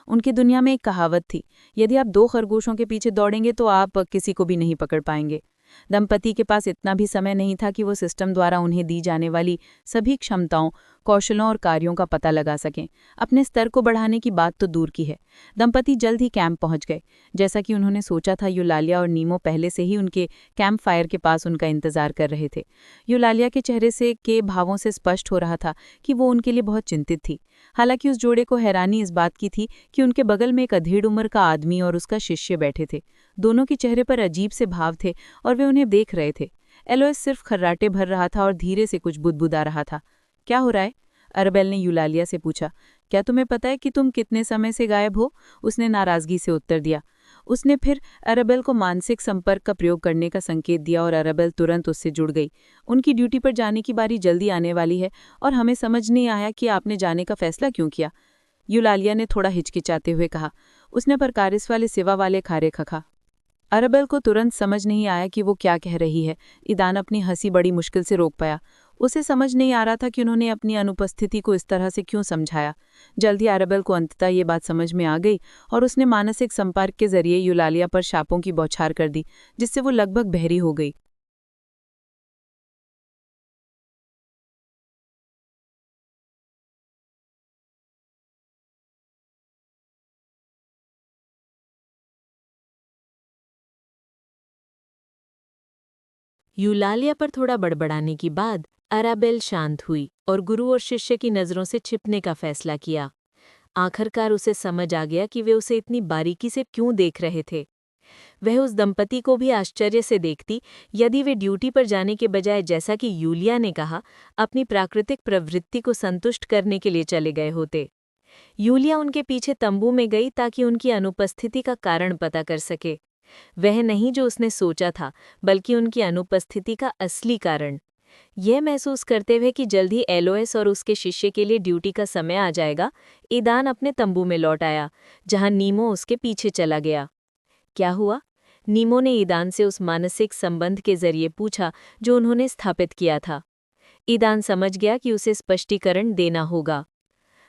उनकी दुनिया में एक कहावत थी, यदि आप 2 खरगोशों के पीछे दौड़ेंगे तो आप किसी को भी नहीं पकड़ पाएंगे। दंपति के पास इतना भी समय नहीं था कि वो सिस्टम द्वारा उन्हें दी जाने वाली सभी क्षमताओं, कौशलों और कार्यों का पता लगा सकें। अपने स्तर को बढ़ाने की बात तो दूर की है। दंपति जल्द ही कैंप पहुंच गए। जैसा कि उन्होंने सोचा था, यूलालिया और नीमो पहले से ही उनके कैंप फायर के पास उनका इंतजार कर रहे थे। यूलालिया के चेहरे से के भावों से स्पष्ट हो रहा था कि वो उनके लिए बहुत चिंतित थी। हालांकि उस जोड़े को हैरानी इस बात की थी कि उनके बगल में एक अधेड़ उम्र का आदमी और उसका शिष्य बैठे थे। दोनों के चेहरे पर अजीब से भाव थे और वे उन्हें देख रहे थे। एलोइस सिर्फ खर्राटे भर रहा था और धीरे से कुछ बुदबुदा रहा था। क्या हो रहा है? अरबेल ने यूलालिया से पूछा। क्या तुम्हें पता है कि तुम कितने समय से गायब हो? उसने नाराजगी से उत्तर दिया। उसने फिर अरबेल को मानसिक संपर्क का प्रयोग करने का संकेत दिया और अरबेल तुरंत उससे जुड़ गई। उनकी ड्यूटी पर जाने की बारी जल्दी आने वाली है और हमें समझ नहीं आया कि आपने जाने का फैसला क्यों किया। यूलालिया ने थोड़ा हिचकिचाते हुए कहा। उसने पर कारिस वाले सिवा वाले खारे खखा। अरबेल को तुरंत समझ नहीं आया कि वो क्या कह रही है। ईदान अपनी हंसी बड़ी मुश्किल से रोक पाया। उसे समझ नहीं आ रहा था कि उन्होंने अपनी अनुपस्थिति को इस तरह से क्यों समझाया। जल्द ही अरबेल को अंततः ये बात समझ में आ गई और उसने मानसिक संपर्क के जरिए यूलालिया पर शापों की बौछार कर दी, जिससे वो लगभग बहरी हो गई। यूलालिया पर थोड़ा बड़बड़ाने की बाद अराबेल शांत हुई और गुरु और शिष्य की नज़रों से छिपने का फैसला किया। आखिरकार उसे समझ आ गया कि वे उसे इतनी बारीकी से क्यों देख रहे थे। वह उस दंपति को भी आश्चर्य से देखती यदि वे ड्यूटी पर जाने के बजाय, जैसा कि यूलिया ने कहा, अपनी प्राकृतिक प्रवृत्ति को संतुष्ट करने के लिए चले गए होते। यूलिया उनके पीछे तंबू में गई ताकि उनकी अनुपस्थिति का कारण पता कर सके। वह नहीं जो उसने सोचा था, बल्कि उनकी अनुपस्थिति का असली कारण। यह महसूस करते हुए कि जल्द ही एलोएस और उसके शिष्य के लिए ड्यूटी का समय आ जाएगा, ईदान अपने तंबू में लौट आया, जहां नीमो उसके पीछे चला गया। क्या हुआ? नीमो ने ईदान से उस मानसिक संबंध के जरिए पूछा जो उन्होंने स्थापित किया था। ईदान समझ गया कि उसे स्पष्टीकरण देना होगा।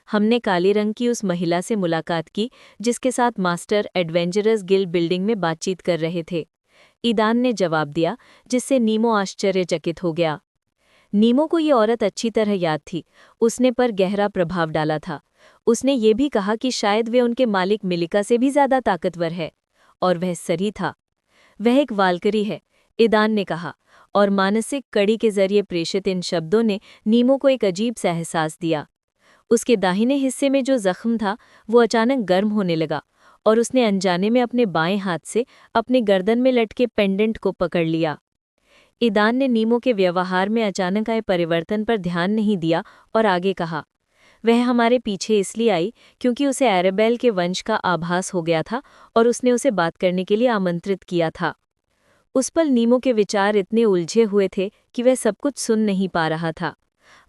हमने काले रंग की उस महिला से मुलाकात की जिसके साथ मास्टर एडवेंचरस गिल्ड बिल्डिंग में बातचीत कर रहे थे। ईदान ने जवाब दिया, जिससे नीमो आश्चर्यचकित हो गया। नीमो को ये औरत अच्छी तरह याद थी। उसने पर गहरा प्रभाव डाला था। उसने ये भी कहा कि शायद वे उनके मालिक मिलिका से भी ज्यादा ताकतवर है, और वह सही था। वह एक वालकरी है, ईदान ने कहा, और मानसिक कड़ी के जरिए प्रेषित इन शब्दों ने नीमो को एक अजीब सा एहसास दिया। उसके दाहिने हिस्से में जो जख्म था वो अचानक गर्म होने लगा और उसने अनजाने में अपने बाएं हाथ से अपने गर्दन में लटके पेंडेंट को पकड़ लिया। ईदान ने नीमो के व्यवहार में अचानक आए परिवर्तन पर ध्यान नहीं दिया और आगे कहा, वह हमारे पीछे इसलिए आई क्योंकि उसे एराबेल के वंश का आभास हो गया था और उसने उसे बात करने के लिए आमंत्रित किया था। उस पल नीमो के विचार इतने उलझे हुए थे कि वह सब कुछ सुन नहीं पा रहा था।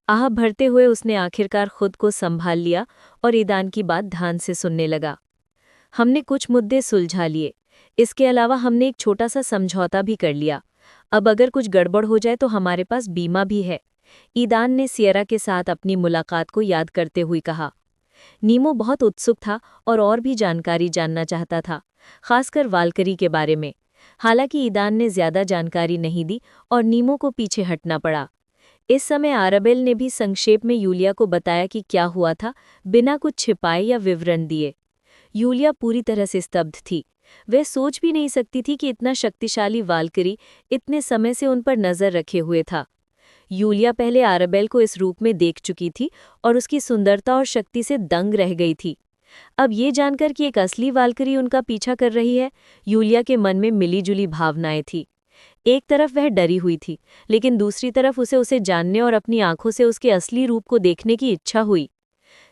आह भरते हुए उसने आखिरकार खुद को संभाल लिया और ईदान की बात ध्यान से सुनने लगा। हमने कुछ मुद्दे सुलझा लिए। इसके अलावा हमने एक छोटा सा समझौता भी कर लिया। अब अगर कुछ गड़बड़ हो जाए तो हमारे पास बीमा भी है। ईदान ने सियरा के साथ अपनी मुलाकात को याद करते हुए कहा। नीमो बहुत उत्सुक था और भी जानकारी जानना चाहता था, खासकर वालकरी के बारे में। हालांकि ईदान ने ज्यादा जानकारी नहीं दी और नीमो को पीछे हटना पड़ा। इस समय आराबेल ने भी संक्षेप में यूलिया को बताया कि क्या हुआ था, बिना कुछ छिपाए या विवरण दिए। यूलिया पूरी तरह से स्तब्ध थी। वह सोच भी नहीं सकती थी कि इतना शक्तिशाली वाल्किरी इतने समय से उन पर नजर रखे हुए था। यूलिया पहले आराबेल को इस रूप में देख चुकी थी और उसकी सुंदरता और शक्ति से दंग रह गई थी। अब ये जानकर कि एक असली वाल्किरी उनका पीछा कर रही है, यूलिया के मन में मिलीजुली भावनाएं थी। एक तरफ वह डरी हुई थी, लेकिन दूसरी तरफ उसे जानने और अपनी आंखों से उसके असली रूप को देखने की इच्छा हुई।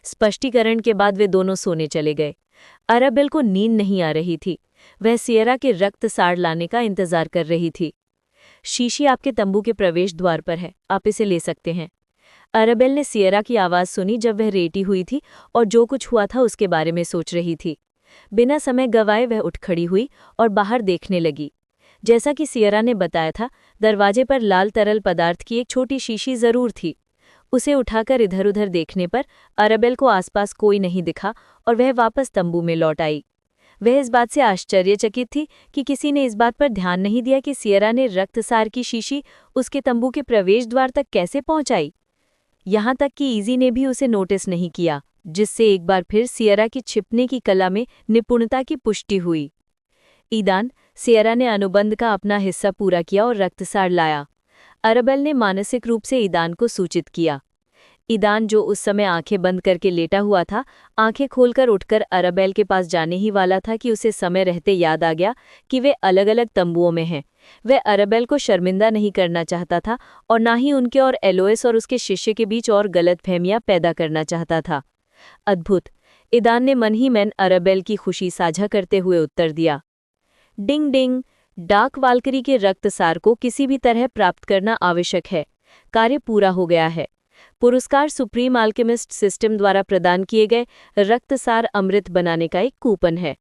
स्पष्टीकरण के बाद वे दोनों सोने चले गए। आराबेल को नींद नहीं आ रही थी। वह सियरा के रक्त साड़ लाने का इंतजार कर रही थी। शीशी आपके तंबू के प्रवेश द्वार पर है, आप इसे ले सकते हैं। आराबेल ने सियरा की आवाज़ सुनी जब वह लेटी हुई थी और जो कुछ हुआ था उसके बारे में सोच रही थी। बिना समय गंवाए वह उठ खड़ी हुई और बाहर देखने लगी। जैसा कि सियरा ने बताया था, दरवाजे पर लाल तरल पदार्थ की एक छोटी शीशी जरूर थी। उसे उठाकर इधर उधर देखने पर आराबेल को आसपास कोई नहीं दिखा और वह वापस तंबू में लौट आई। वह इस बात से आश्चर्यचकित थी कि किसी ने इस बात पर ध्यान नहीं दिया कि सियरा ने रक्तसार की शीशी उसके तंबू के प्रवेश द्वार तक कैसे पहुंचाई। यहाँ तक कि इजी ने भी उसे नोटिस नहीं किया, जिससे एक बार फिर सियरा की छिपने की कला में निपुणता की पुष्टि हुई। ईदान, सियरा ने अनुबंध का अपना हिस्सा पूरा किया और रक्तसार लाया। आराबेल ने मानसिक रूप से ईदान को सूचित किया। ईदान, जो उस समय आंखें बंद करके लेटा हुआ था, आंखें खोलकर उठकर आराबेल के पास जाने ही वाला था कि उसे समय रहते याद आ गया कि वे अलग अलग तंबुओं में हैं। वह आराबेल को शर्मिंदा नहीं करना चाहता था और ना ही उनके और एलोएस और उसके शिष्य के बीच और गलतफहमियां पैदा करना चाहता था। अद्भुत, ईदान ने मन ही मन आराबेल की खुशी साझा करते हुए उत्तर दिया। डिंग डिंग, डार्क वाल्किरी के रक्तसार को किसी भी तरह प्राप्त करना आवश्यक है। कार्य पूरा हो गया है। पुरस्कार सुप्रीम अल्केमिस्ट सिस्टम द्वारा प्रदान किए गए रक्तसार अमृत बनाने का एक कूपन है।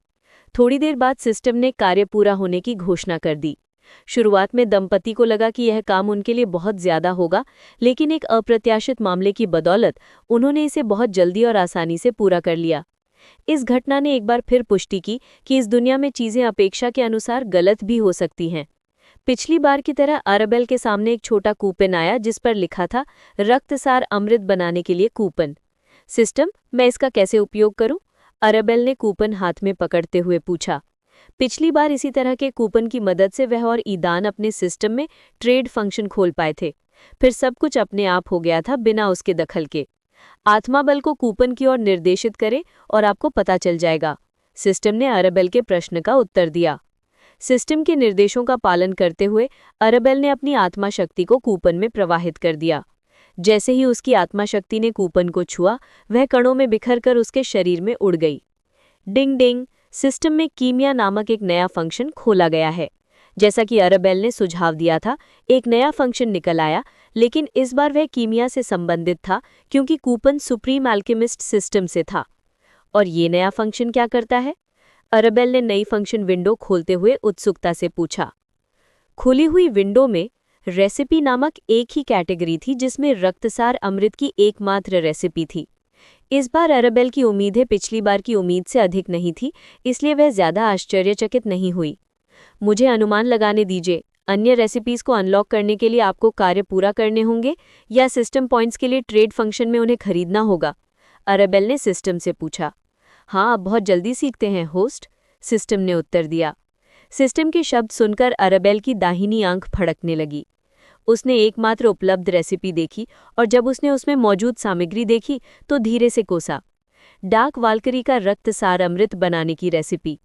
थोड़ी देर बाद सिस्टम ने कार्य पूरा होने की घोषणा कर दी। शुरुआत में दंपति को लगा कि यह काम उनके लिए बहुत ज्यादा होगा, लेकिन एक अप्रत्याशित मामले की बदौलत उन्होंने इसे बहुत जल्दी और आसानी से पूरा कर लिया। इस घटना ने एक बार फिर पुष्टि की कि इस दुनिया में चीजें अपेक्षा के अनुसार गलत भी हो सकती हैं। पिछली बार की तरह आराबेल के सामने एक छोटा कूपन आया जिस पर लिखा था रक्तसार अमृत बनाने के लिए कूपन। सिस्टम, मैं इसका कैसे उपयोग करूं? आराबेल ने कूपन हाथ में पकड़ते हुए पूछा। पिछली बार इसी तरह के कूपन की मदद से वह और ईदान अपने सिस्टम में ट्रेड फंक्शन खोल पाए थे। फिर सब कुछ अपने आप हो गया था बिना उसके दखल के। आत्मा बल को कूपन की ओर निर्देशित करें और आपको पता चल जाएगा। सिस्टम ने आराबेल के प्रश्न का उत्तर दिया। सिस्टम के निर्देशों का पालन करते हुए आराबेल ने अपनी आत्मा शक्ति को कूपन में प्रवाहित कर दिया। जैसे ही उसकी आत्मा शक्ति ने कूपन को छुआ, वह कणों में बिखरकर उसके शरीर में उड़ गई। डिंग डिंग, सिस्टम में कीमिया नामक एक नया फंक्शन खोला गया है। जैसा कि आराबेल ने सुझाव दिया था, एक नया फंक्शन निकल आया, लेकिन इस बार वह कीमिया से संबंधित था क्योंकि कूपन सुप्रीम अल्केमिस्ट सिस्टम से था। और ये नया फंक्शन क्या करता है? आराबेल ने नई फंक्शन विंडो खोलते हुए उत्सुकता से पूछा। खुली हुई विंडो में रेसिपी नामक एक ही कैटेगरी थी जिसमें रक्तसार अमृत की एकमात्र रेसिपी थी। इस बार आराबेल की उम्मीदें पिछली बार की उम्मीद से अधिक नहीं थी, इसलिए वह ज्यादा आश्चर्यचकित नहीं हुई। मुझे अनुमान लगाने दीजिए, अन्य रेसिपीज को अनलॉक करने के लिए आपको कार्य पूरा करने होंगे या सिस्टम पॉइंट्स के लिए ट्रेड फंक्शन में उन्हें खरीदना होगा? आराबेल ने सिस्टम से पूछा। हाँ, आप बहुत जल्दी सीखते हैं होस्ट, सिस्टम ने उत्तर दिया। सिस्टम के शब्द सुनकर आराबेल की दाहिनी आंख फड़कने लगी। उसने एकमात्र उपलब्ध रेसिपी देखी और जब उसने उसमें मौजूद सामग्री देखी तो धीरे से कोसा। डार्क वाल्किरी का रक्तसार अमृत बनाने की रेसिपी।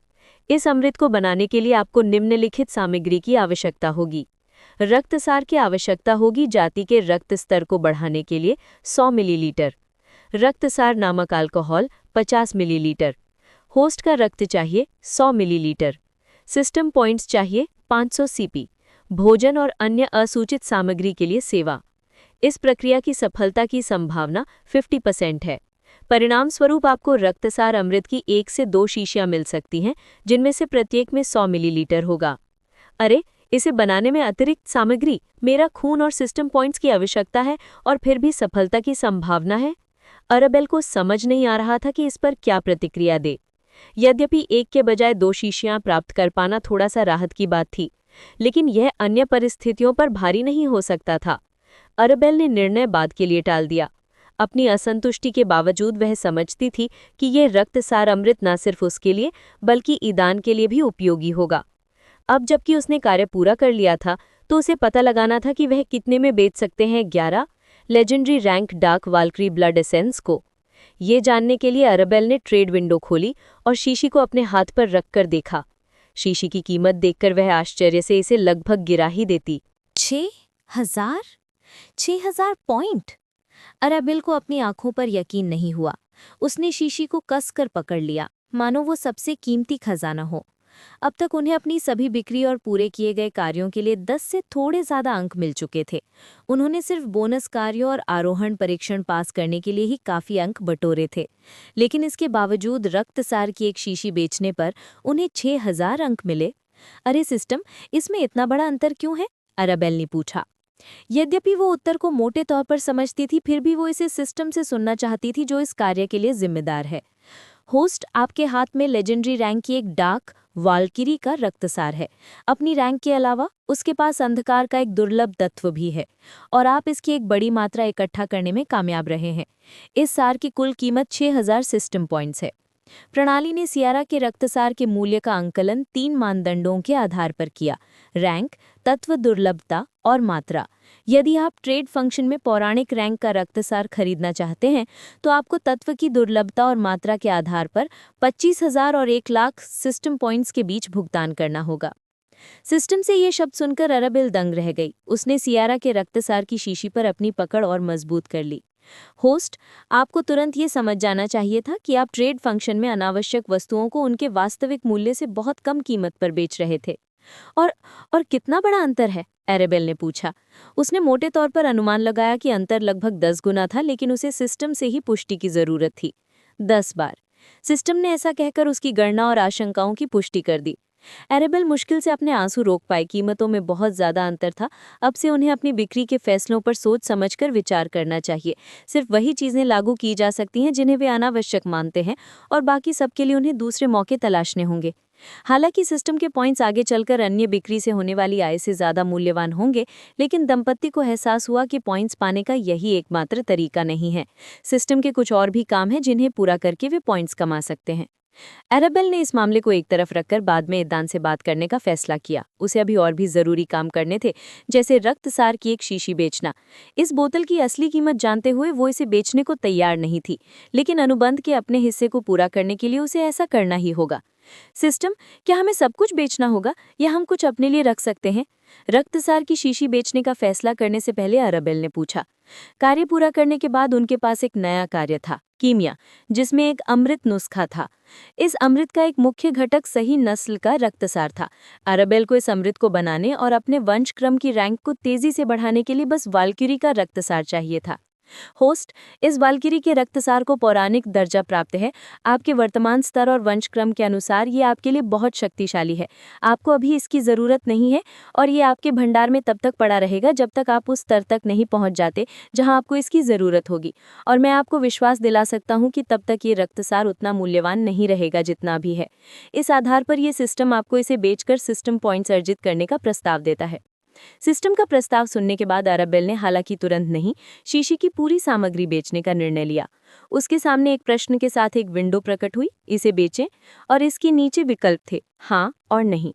इस अमृत को बनाने के लिए आपको निम्नलिखित सामग्री की आवश्यकता होगी। रक्तसार की आवश्यकता होगी जाति के रक्त स्तर को बढ़ाने के लिए 100 मिलीलीटर। रक्तसार नामक अल्कोहल 50 मिलीलीटर। होस्ट का रक्त चाहिए 100 मिलीलीटर। सिस्टम पॉइंट्स चाहिए 500 सीपी। भोजन और अन्य असूचित सामग्री के लिए सेवा। इस प्रक्रिया की सफलता की संभावना 50% है। परिणाम स्वरूप आपको रक्तसार अमृत की 1 से 2 शीशियां मिल सकती हैं, जिनमें से प्रत्येक में 100 मिलीलीटर होगा। अरे, इसे बनाने में अतिरिक्त सामग्री, मेरा खून और सिस्टम पॉइंट्स की आवश्यकता है और फिर भी सफलता की संभावना है। आराबेल को समझ नहीं आ रहा था कि इस पर क्या प्रतिक्रिया दे। यद्यपि 1 के बजाय 2 शीशियां प्राप्त कर पाना थोड़ा सा राहत की बात थी, लेकिन यह अन्य परिस्थितियों पर भारी नहीं हो सकता था। अरेबेल ने निर्णय बाद के लिए टाल दिया। अपनी असंतुष्टि के बावजूद वह समझती थी कि ये रक्तसार अमृत न सिर्फ उसके लिए बल्कि ईदान के लिए भी उपयोगी होगा। अब जबकि उसने कार्य पूरा कर लिया था तो उसे पता लगाना था कि वह कितने में बेच सकते हैं 11 legendary rank dark valkyrie blood essence को। ये जानने के लिए अरेबेल ने ट्रेड विंडो खोली और शीशी को अपने हाथ पर रखकर देखा। शीशी की कीमत देखकर वह आश्चर्य से इसे लगभग गिरा ही देती। 6,000? 6,000 पॉइंट? अरेबेल को अपनी आंखों पर यकीन नहीं हुआ। उसने शीशी को कसकर पकड़ लिया, मानो वो सबसे कीमती खजाना हो। अब तक उन्हें अपनी सभी बिक्री और पूरे किए गए कार्यों के लिए 10 से थोड़े ज्यादा अंक मिल चुके थे। उन्होंने सिर्फ बोनस कार्यों और आरोहण परीक्षण पास करने के लिए ही काफी अंक बटोरे थे, लेकिन इसके बावजूद रक्तसार की एक शीशी बेचने पर उन्हें 6,000 अंक मिले। अरे सिस्टम, इसमें इतना बड़ा अंतर क्यों है? अरेबेल ने पूछा। यद्यपि वो उत्तर को मोटे तौर पर समझती थी, फिर भी वो इसे सिस्टम से सुनना चाहती थी जो इस कार्य के लिए जिम्मेदार है। होस्ट, आपके हाथ में लेजेंडरी रैंक की एक डार्क वाल्किरी का रक्तसार है। अपनी रैंक के अलावा उसके पास अंधकार का एक दुर्लभ तत्व भी है और आप इसकी एक बड़ी मात्रा इकट्ठा करने में कामयाब रहे हैं। इस सार की कुल कीमत 6,000 सिस्टम पॉइंट्स है। प्रणाली ने सियारा के रक्तसार के मूल्य का आंकलन 3 मानदंडों के आधार पर किया: रैंक, तत्व दुर्लभता और मात्रा। यदि आप ट्रेड फंक्शन में पौराणिक रैंक का रक्तसार खरीदना चाहते हैं तो आपको तत्व की दुर्लभता और मात्रा के आधार पर 25,000 और 1,00,000 सिस्टम पॉइंट्स के बीच भुगतान करना होगा। सिस्टम से ये शब्द सुनकर अरेबेल दंग रह गई। उसने सियारा के रक्तसार की शीशी पर अपनी पकड़ और मजबूत कर ली। होस्ट, आपको तुरंत ये समझ जाना चाहिए था कि आप ट्रेड फंक्शन में अनावश्यक वस्तुओं को उनके वास्तविक मूल्य से बहुत कम कीमत पर बेच रहे थे। और कितना बड़ा अंतर है? अरेबेल ने पूछा। उसने मोटे तौर पर अनुमान लगाया कि अंतर लगभग 10 गुना था, लेकिन उसे सिस्टम से ही पुष्टि की जरूरत थी। 10 बार। सिस्टम ने ऐसा कहकर उसकी गणना और आशंकाओं की पुष्टि कर दी। अरेबेल मुश्किल से अपने आंसू रोक पाई। कीमतों में बहुत ज्यादा अंतर था। अब से उन्हें अपनी बिक्री के फैसलों पर सोच समझकर विचार करना चाहिए। सिर्फ वही चीजें लागू की जा सकती हैं जिन्हें वे अनावश्यक मानते हैं, और बाकी सबके लिए उन्हें दूसरे मौके तलाशने होंगे। हालांकि सिस्टम के पॉइंट्स आगे चलकर अन्य बिक्री से होने वाली आय से ज्यादा मूल्यवान होंगे, लेकिन दंपत्ति को एहसास हुआ कि पॉइंट्स पाने का यही एकमात्र तरीका नहीं है। सिस्टम के कुछ और भी काम हैं जिन्हें पूरा करके वे पॉइंट्स कमा सकते हैं। अरेबेल ने इस मामले को एक तरफ रखकर बाद में ईदान से बात करने का फैसला किया। उसे अभी और भी जरूरी काम करने थे, जैसे रक्तसार की एक शीशी बेचना। इस बोतल की असली कीमत जानते हुए वो इसे बेचने को तैयार नहीं थी, लेकिन अनुबंध के अपने हिस्से को पूरा करने के लिए उसे ऐसा करना ही होगा। सिस्टम, क्या हमें सब कुछ बेचना होगा या हम कुछ अपने लिए रख सकते हैं? रक्तसार की शीशी बेचने का फैसला करने से पहले अरेबेल ने पूछा। कार्य पूरा करने के बाद उनके पास एक नया कार्य था, कीमिया, जिसमें एक अमृत नुस्खा था। इस अमृत का एक मुख्य घटक सही नस्ल का रक्तसार था। अरेबेल को इस अमृत को बनाने और अपने वंशक्रम की रैंक को तेजी से बढ़ाने के लिए बस वाल्किरी का रक्तसार चाहिए था। होस्ट, इस वाल्किरी के रक्तसार को पौराणिक दर्जा प्राप्त है। आपके वर्तमान स्तर और वंशक्रम के अनुसार ये आपके लिए बहुत शक्तिशाली है। आपको अभी इसकी जरूरत नहीं है और ये आपके भंडार में तब तक पड़ा रहेगा जब तक आप उस स्तर तक नहीं पहुंच जाते जहां आपको इसकी जरूरत होगी। और मैं आपको विश्वास दिला सकता हूं कि तब तक ये रक्तसार उतना मूल्यवान नहीं रहेगा जितना भी है। इस आधार पर यह सिस्टम आपको इसे बेचकर सिस्टम पॉइंट्स अर्जित करने का प्रस्ताव देता है। सिस्टम का प्रस्ताव सुनने के बाद अरेबेल ने हालांकि तुरंत नहीं, शीशी की पूरी सामग्री बेचने का निर्णय लिया। उसके सामने एक प्रश्न के साथ एक विंडो प्रकट हुई, इसे बेचें, और इसके नीचे विकल्प थे, हाँ और नहीं।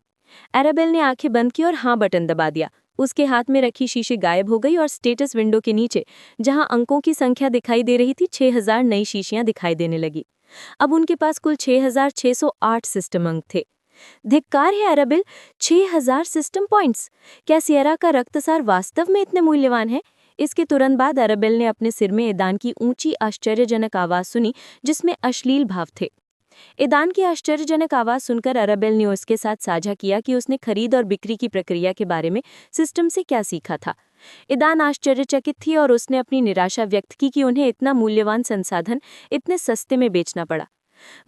अरेबेल ने आंखें बंद की और हाँ बटन दबा दिया। उसके हाथ में रखी शीशी गायब हो गई और स्टेटस विंडो के नीचे, जहां अंकों की संख्या दिखाई दे रही थी, 6,000 नई शीशियां दिखाई देने लगी। अब उनके पास कुल 6,608 सिस्टम अंक थे। धिक्कार है अरेबेल, 6,000 सिस्टम पॉइंट्स! क्या सियरा का रक्तसार वास्तव में इतने मूल्यवान है? इसके तुरंत बाद अरेबेल ने अपने सिर में ईदान की ऊंची आश्चर्यजनक आवाज सुनी, जिसमें अश्लील भाव थे। ईदान की आश्चर्यजनक आवाज सुनकर अरेबेल ने उसके साथ साझा किया कि उसने खरीद और बिक्री की प्रक्रिया के बारे में सिस्टम से क्या सीखा था। ईदान आश्चर्यचकित थी और उसने अपनी निराशा व्यक्त की कि उन्हें इतना मूल्यवान संसाधन इतने सस्ते में बेचना पड़ा।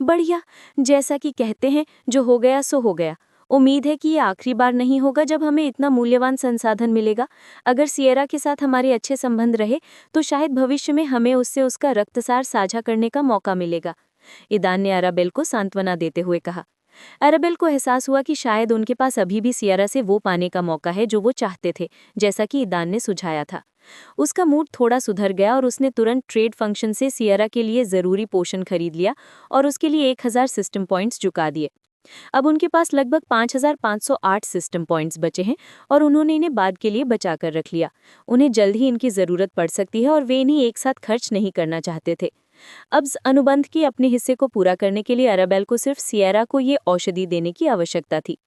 बढ़िया, जैसा कि कहते हैं, जो हो गया सो हो गया। उम्मीद है कि ये आखिरी बार नहीं होगा जब हमें इतना मूल्यवान संसाधन मिलेगा। अगर सियरा के साथ हमारे अच्छे संबंध रहे तो शायद भविष्य में हमें उससे उसका रक्तसार साझा करने का मौका मिलेगा। ईदान ने अरेबेल को सांत्वना देते हुए कहा। एराबेल को एहसास हुआ कि शायद उनके पास अभी भी सियरा से वो पाने का मौका है जो वो चाहते थे, जैसा कि ईदान ने सुझाया था। उसका मूड थोड़ा सुधर गया और उसने तुरंत ट्रेड फंक्शन से सियरा के लिए ज़रूरी पोषण खरीद लिया और उसके लिए 1000 सिस्टम पॉइंट्स चुका दिए। अब उनके पास लगभग 5508 सिस्टम पॉइंट्स बचे हैं और उन्होंने इन्हें बाद के लिए बचा कर रख लिया। उन्हें जल्द ही इनकी ज़रूरत पड़ सकती है और वे इन्हें एक साथ खर्च नहीं करना चाहते थे। अब अनुबंध के अपने हिस्से को पूरा करने के लिए अराबेल को सिर्फ सियरा को ये औषधि देने की आवश्यकता थी।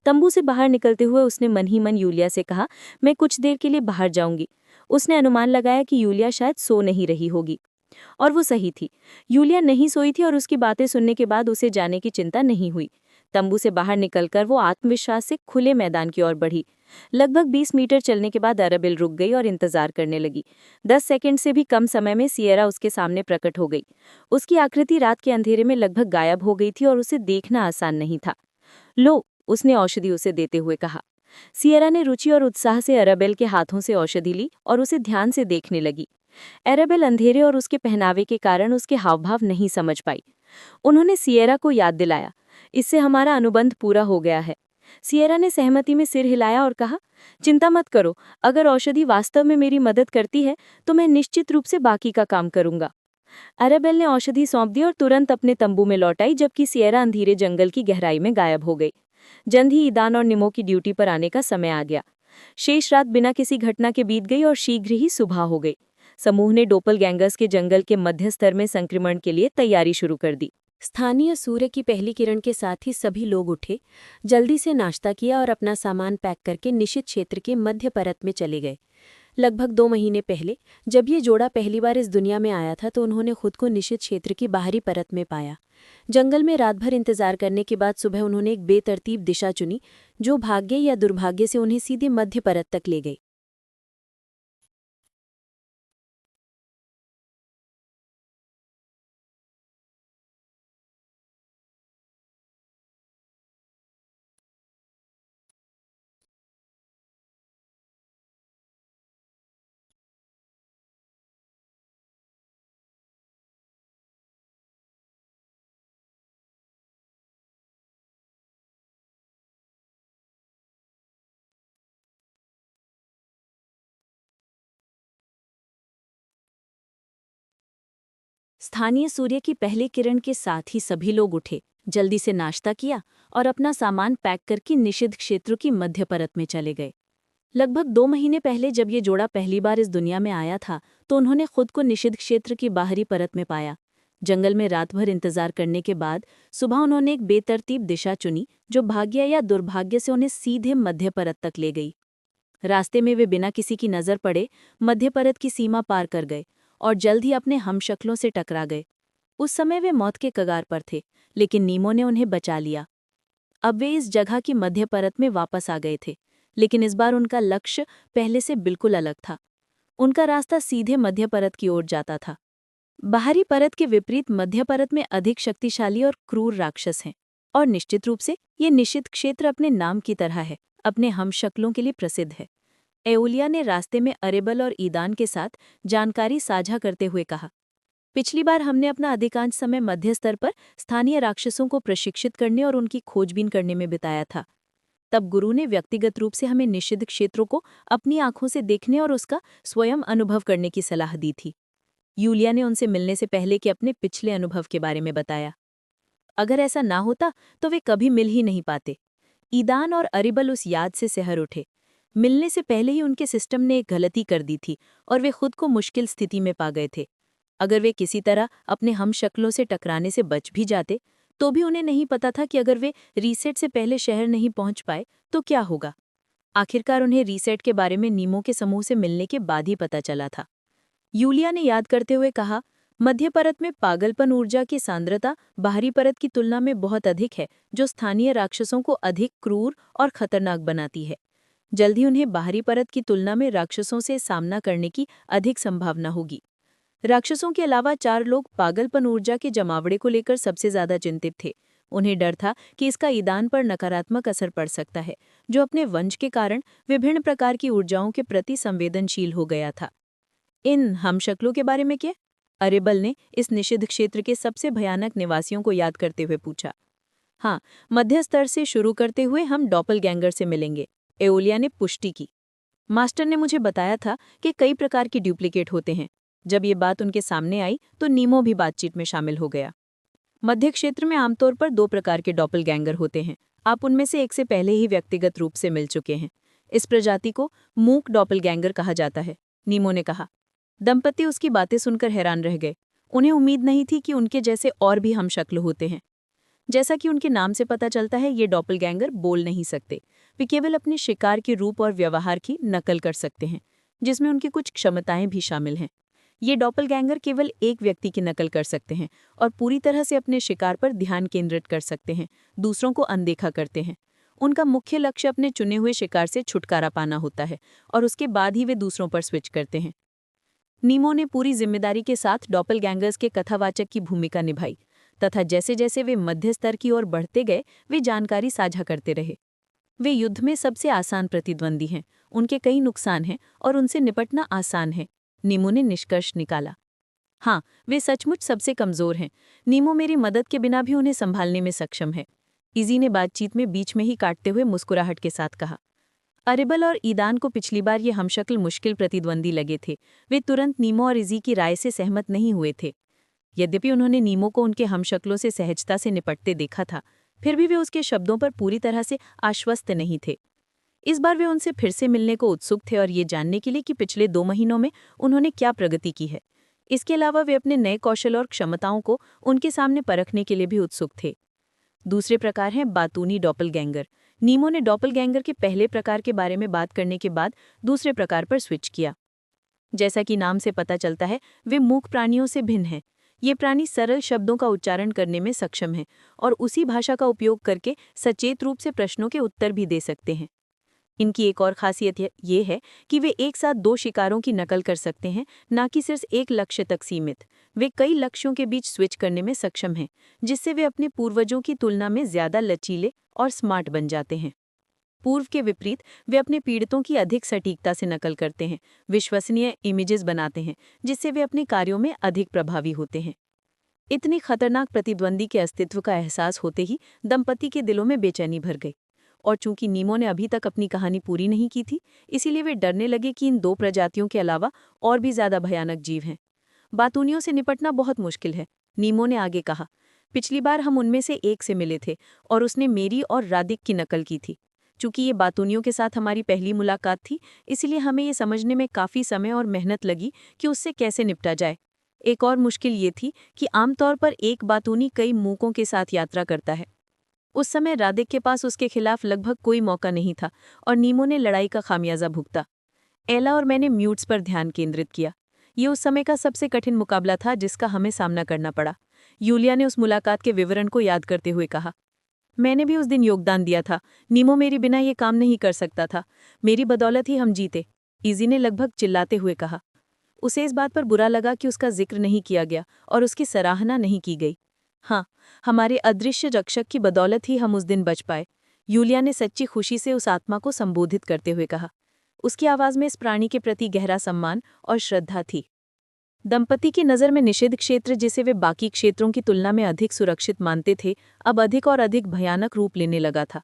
तंबू से बाहर निकलते हुए उसने मन ही मन यूलिया से कहा, मैं कुछ देर के लिए बाहर जाऊंगी। उसने अनुमान लगाया कि यूलिया शायद सो नहीं रही होगी। और वो सही थी। यूलिया नहीं सोई थी और उसकी बातें सुनने के बाद उसे जाने की चिंता नहीं हुई। तंबू से बाहर निकलकर वो आत्मविश्वास से खुले मैदान की ओर बढ़ी। लगभग 20 मीटर चलने के बाद अराबेल रुक गई और इंतजार करने लगी। 10 सेकंड से भी कम समय में सियरा उसके सामने प्रकट हो गई। उसकी आकृति रात के अंधेरे में लगभग गायब हो गई थी और उसे देखना आसान नहीं था। लो, उसने औषधि उसे देते हुए कहा। सियरा ने रुचि और उत्साह से अराबेल के हाथों से औषधि ली और उसे ध्यान से देखने लगी। अराबेल अंधेरे और उसके पहनावे के कारण उसके हावभाव नहीं समझ पाई। उन्होंने सियरा को याद दिलाया, इससे हमारा अनुबंध पूरा हो गया है। सियरा ने सहमति में सिर हिलाया और कहा, चिंता मत करो, अगर औषधि वास्तव में मेरी मदद करती है तो मैं निश्चित रूप से बाकी का काम करूंगा। अराबेल ने औषधि सौंप दी और तुरंत अपने तंबू में लौट आई, जबकि सियरा अंधेरे जंगल की गहराई में गायब हो गई। जल्द ही ईदान और निमो की ड्यूटी पर आने का समय आ गया। शेष रात बिना किसी घटना के बीत गई और शीघ्र ही सुबह हो गई। समूह ने डोपलगैंगर्स के जंगल के मध्य स्तर में संक्रमण के लिए तैयारी शुरू कर दी। स्थानीय सूर्य की पहली किरण के साथ ही सभी लोग उठे, जल्दी से नाश्ता किया और अपना सामान पैक करके निषिद्ध क्षेत्र के मध्य परत में चले गए। लगभग 2 महीने पहले जब ये जोड़ा पहली बार इस दुनिया में आया था तो उन्होंने खुद को निषिद्ध क्षेत्र की बाहरी परत में पाया। जंगल में रात भर इंतजार करने के बाद सुबह उन्होंने एक बेतरतीब दिशा चुनी जो भाग्य या दुर्भाग्य से उन्हें सीधे मध्य परत तक ले गई। स्थानीय सूर्य की पहली किरण के साथ ही सभी लोग उठे, जल्दी से नाश्ता किया और अपना सामान पैक करके निषिद्ध क्षेत्र की मध्य परत में चले गए। लगभग 2 महीने पहले जब ये जोड़ा पहली बार इस दुनिया में आया था तो उन्होंने खुद को निषिद्ध क्षेत्र की बाहरी परत में पाया। जंगल में रात भर इंतजार करने के बाद सुबह उन्होंने एक बेतरतीब दिशा चुनी जो भाग्य या दुर्भाग्य से उन्हें सीधे मध्य परत तक ले गई। रास्ते में वे बिना किसी की नजर पड़े मध्य परत की सीमा पार कर गए और जल्द ही अपने हमशक्लों से टकरा गए। उस समय वे मौत के कगार पर थे, लेकिन नीमो ने उन्हें बचा लिया। अब वे इस जगह की मध्य परत में वापस आ गए थे, लेकिन इस बार उनका लक्ष्य पहले से बिल्कुल अलग था। उनका रास्ता सीधे मध्य परत की ओर जाता था। बाहरी परत के विपरीत मध्य परत में अधिक शक्तिशाली और क्रूर राक्षस हैं, और निश्चित रूप से ये निषिद्ध क्षेत्र अपने नाम की तरह है, अपने हमशक्लों के लिए प्रसिद्ध है। एओलिया ने रास्ते में अरेबल और ईदान के साथ जानकारी साझा करते हुए कहा, पिछली बार हमने अपना अधिकांश समय मध्य स्तर पर स्थानीय राक्षसों को प्रशिक्षित करने और उनकी खोजबीन करने में बिताया था। तब गुरु ने व्यक्तिगत रूप से हमें निषिद्ध क्षेत्रों को अपनी आंखों से देखने और उसका स्वयं अनुभव करने की सलाह दी थी। यूलिया ने उनसे मिलने से पहले के अपने पिछले अनुभव के बारे में बताया। अगर ऐसा ना होता तो वे कभी मिल ही नहीं पाते। ईदान और अरिबल उस याद से सहर उठे। मिलने से पहले ही उनके सिस्टम ने एक गलती कर दी थी और वे खुद को मुश्किल स्थिति में पा गए थे। अगर वे किसी तरह अपने हमशक्लों से टकराने से बच भी जाते तो भी उन्हें नहीं पता था कि अगर वे रीसेट से पहले शहर नहीं पहुंच पाए तो क्या होगा। आखिरकार उन्हें रीसेट के बारे में नीमो के समूह से मिलने के बाद ही पता चला था। यूलिया ने याद करते हुए कहा, मध्य परत में पागलपन ऊर्जा की सांद्रता बाहरी परत की तुलना में बहुत अधिक है, जो स्थानीय राक्षसों को अधिक क्रूर और खतरनाक बनाती है। जल्द ही उन्हें बाहरी परत की तुलना में राक्षसों से सामना करने की अधिक संभावना होगी। राक्षसों के अलावा 4 लोग पागलपन ऊर्जा के जमावड़े को लेकर सबसे ज्यादा चिंतित थे। उन्हें डर था कि इसका ईदान पर नकारात्मक असर पड़ सकता है, जो अपने वंश के कारण विभिन्न प्रकार की ऊर्जाओं के प्रति संवेदनशील हो गया था। इन हमशक्लों के बारे में क्या? अरेबल ने इस निषिद्ध क्षेत्र के सबसे भयानक निवासियों को याद करते हुए पूछा। हाँ, मध्य स्तर से शुरू करते हुए हम डॉपलगैंगर से मिलेंगे, एओलिया ने पुष्टि की। मास्टर ने मुझे बताया था कि कई प्रकार के डुप्लीकेट होते हैं। जब ये बात उनके सामने आई तो नीमो भी बातचीत में शामिल हो गया। मध्य क्षेत्र में आमतौर पर 2 प्रकार के डॉपलगैंगर होते हैं। आप उनमें से एक से पहले ही व्यक्तिगत रूप से मिल चुके हैं। इस प्रजाति को मूक डॉपलगैंगर कहा जाता है, नीमो ने कहा। दंपति उसकी बातें सुनकर हैरान रह गए। उन्हें उम्मीद नहीं थी कि उनके जैसे और भी हमशक्ल होते हैं। जैसा कि उनके नाम से पता चलता है, ये डॉपलगैंगर बोल नहीं सकते। वे केवल अपने शिकार के रूप और व्यवहार की नकल कर सकते हैं, जिसमें उनकी कुछ क्षमताएं भी शामिल हैं। ये डॉपलगैंगर केवल एक व्यक्ति की नकल कर सकते हैं और पूरी तरह से अपने शिकार पर ध्यान केंद्रित कर सकते हैं, दूसरों को अनदेखा करते हैं। उनका मुख्य लक्ष्य अपने चुने हुए शिकार से छुटकारा पाना होता है और उसके बाद ही वे दूसरों पर स्विच करते हैं। नीमो ने पूरी जिम्मेदारी के साथ डॉपलगैंगर्स के कथावाचक की भूमिका निभाई तथा जैसे जैसे वे मध्य स्तर की ओर बढ़ते गए, वे जानकारी साझा करते रहे। वे युद्ध में सबसे आसान प्रतिद्वंदी हैं, उनके कई नुकसान हैं और उनसे निपटना आसान है, नीमो ने निष्कर्ष निकाला। हाँ, वे सचमुच सबसे कमजोर हैं। नीमो मेरी मदद के बिना भी उन्हें संभालने में सक्षम है, इजी ने बातचीत में बीच में ही काटते हुए मुस्कुराहट के साथ कहा। अरेबल और ईदान को पिछली बार ये हमशक्ल मुश्किल प्रतिद्वंदी लगे थे। वे तुरंत नीमो और इजी की राय से सहमत नहीं हुए थे। यद्यपि उन्होंने नीमो को उनके हमशक्लों से सहजता से निपटते देखा था, फिर भी वे उसके शब्दों पर पूरी तरह से आश्वस्त नहीं थे। इस बार वे उनसे फिर से मिलने को उत्सुक थे और ये जानने के लिए कि पिछले 2 महीनों में उन्होंने क्या प्रगति की है। इसके अलावा वे अपने नए कौशल और क्षमताओं को उनके सामने परखने के लिए भी उत्सुक थे। दूसरे प्रकार हैं बातूनी डॉपलगैंगर। नीमो ने डॉपलगैंगर के पहले प्रकार के बारे में बात करने के बाद दूसरे प्रकार पर स्विच किया। जैसा कि नाम से पता चलता है, वे मूक प्राणियों से भिन्न हैं। ये प्राणी सरल शब्दों का उच्चारण करने में सक्षम हैं और उसी भाषा का उपयोग करके सचेत रूप से प्रश्नों के उत्तर भी दे सकते हैं। इनकी एक और खासियत ये है कि वे एक साथ 2 शिकारों की नकल कर सकते हैं, न कि सिर्फ एक लक्ष्य तक सीमित। वे कई लक्ष्यों के बीच स्विच करने में सक्षम हैं, जिससे वे अपने पूर्वजों की तुलना में ज्यादा लचीले और स्मार्ट बन जाते हैं। पूर्व के विपरीत, वे अपने पीड़ितों की अधिक सटीकता से नकल करते हैं, विश्वसनीय इमेजेस बनाते हैं, जिससे वे अपने कार्यों में अधिक प्रभावी होते हैं। इतनी खतरनाक प्रतिद्वंदी के अस्तित्व का एहसास होते ही दंपति के दिलों में बेचैनी भर गई। और चूंकि नीमो ने अभी तक अपनी कहानी पूरी नहीं की थी, इसीलिए वे डरने लगे कि इन 2 प्रजातियों के अलावा और भी ज्यादा भयानक जीव हैं। बातूनियों से निपटना बहुत मुश्किल है, नीमो ने आगे कहा। पिछली बार हम उनमें से एक से मिले थे और उसने मेरी और रादिक की नकल की थी। चूंकि ये बातूनियों के साथ हमारी पहली मुलाकात थी, इसलिए हमें ये समझने में काफ़ी समय और मेहनत लगी कि उससे कैसे निपटा जाए। एक और मुश्किल ये थी कि आमतौर पर एक बातूनी कई मूकों के साथ यात्रा करता है। उस समय रादिक के पास उसके खिलाफ लगभग कोई मौका नहीं था और नीमो ने लड़ाई का खामियाजा भुगता। एला और मैंने म्यूट्स पर ध्यान केंद्रित किया। ये उस समय का सबसे कठिन मुकाबला था जिसका हमें सामना करना पड़ा, यूलिया ने उस मुलाकात के विवरण को याद करते हुए कहा। मैंने भी उस दिन योगदान दिया था। नीमो मेरे बिना ये काम नहीं कर सकता था। मेरी बदौलत ही हम जीते, इजी ने लगभग चिल्लाते हुए कहा। उसे इस बात पर बुरा लगा कि उसका जिक्र नहीं किया गया और उसकी सराहना नहीं की गई। हाँ, हमारे अदृश्य रक्षक की बदौलत ही हम उस दिन बच पाए, यूलिया ने सच्ची खुशी से उस आत्मा को संबोधित करते हुए कहा। उसकी आवाज़ में इस प्राणी के प्रति गहरा सम्मान और श्रद्धा थी। दंपति की नज़र में निषिद्ध क्षेत्र, जिसे वे बाकी क्षेत्रों की तुलना में अधिक सुरक्षित मानते थे, अब अधिक और अधिक भयानक रूप लेने लगा था।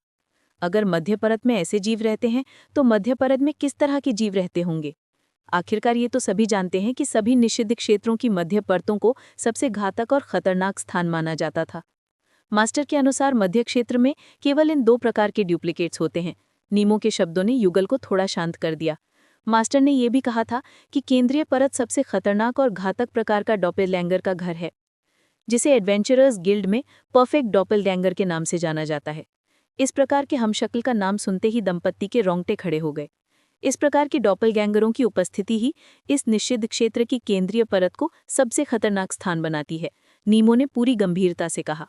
अगर मध्य परत में ऐसे जीव रहते हैं तो मध्य परत में किस तरह के जीव रहते होंगे? आखिरकार ये तो सभी जानते हैं कि सभी निषिद्ध क्षेत्रों की मध्य परतों को सबसे घातक और खतरनाक स्थान माना जाता था। मास्टर के अनुसार मध्य क्षेत्र में केवल इन 2 प्रकार के डुप्लीकेट्स होते हैं। नीमो के शब्दों ने युगल को थोड़ा शांत कर दिया। मास्टर ने यह भी कहा था कि केंद्रीय परत सबसे खतरनाक और घातक प्रकार का डॉपलगैंगर का घर है, जिसे एडवेंचरर्स गिल्ड में परफेक्ट डॉपलगैंगर के नाम से जाना जाता है। इस प्रकार के हमशक्ल का नाम सुनते ही दंपति के रोंगटे खड़े हो गए। इस प्रकार की डॉपलगैंगरों की उपस्थिति ही इस निषिद्ध क्षेत्र की केंद्रीय परत को सबसे खतरनाक स्थान बनाती है, नीमो ने पूरी गंभीरता से कहा।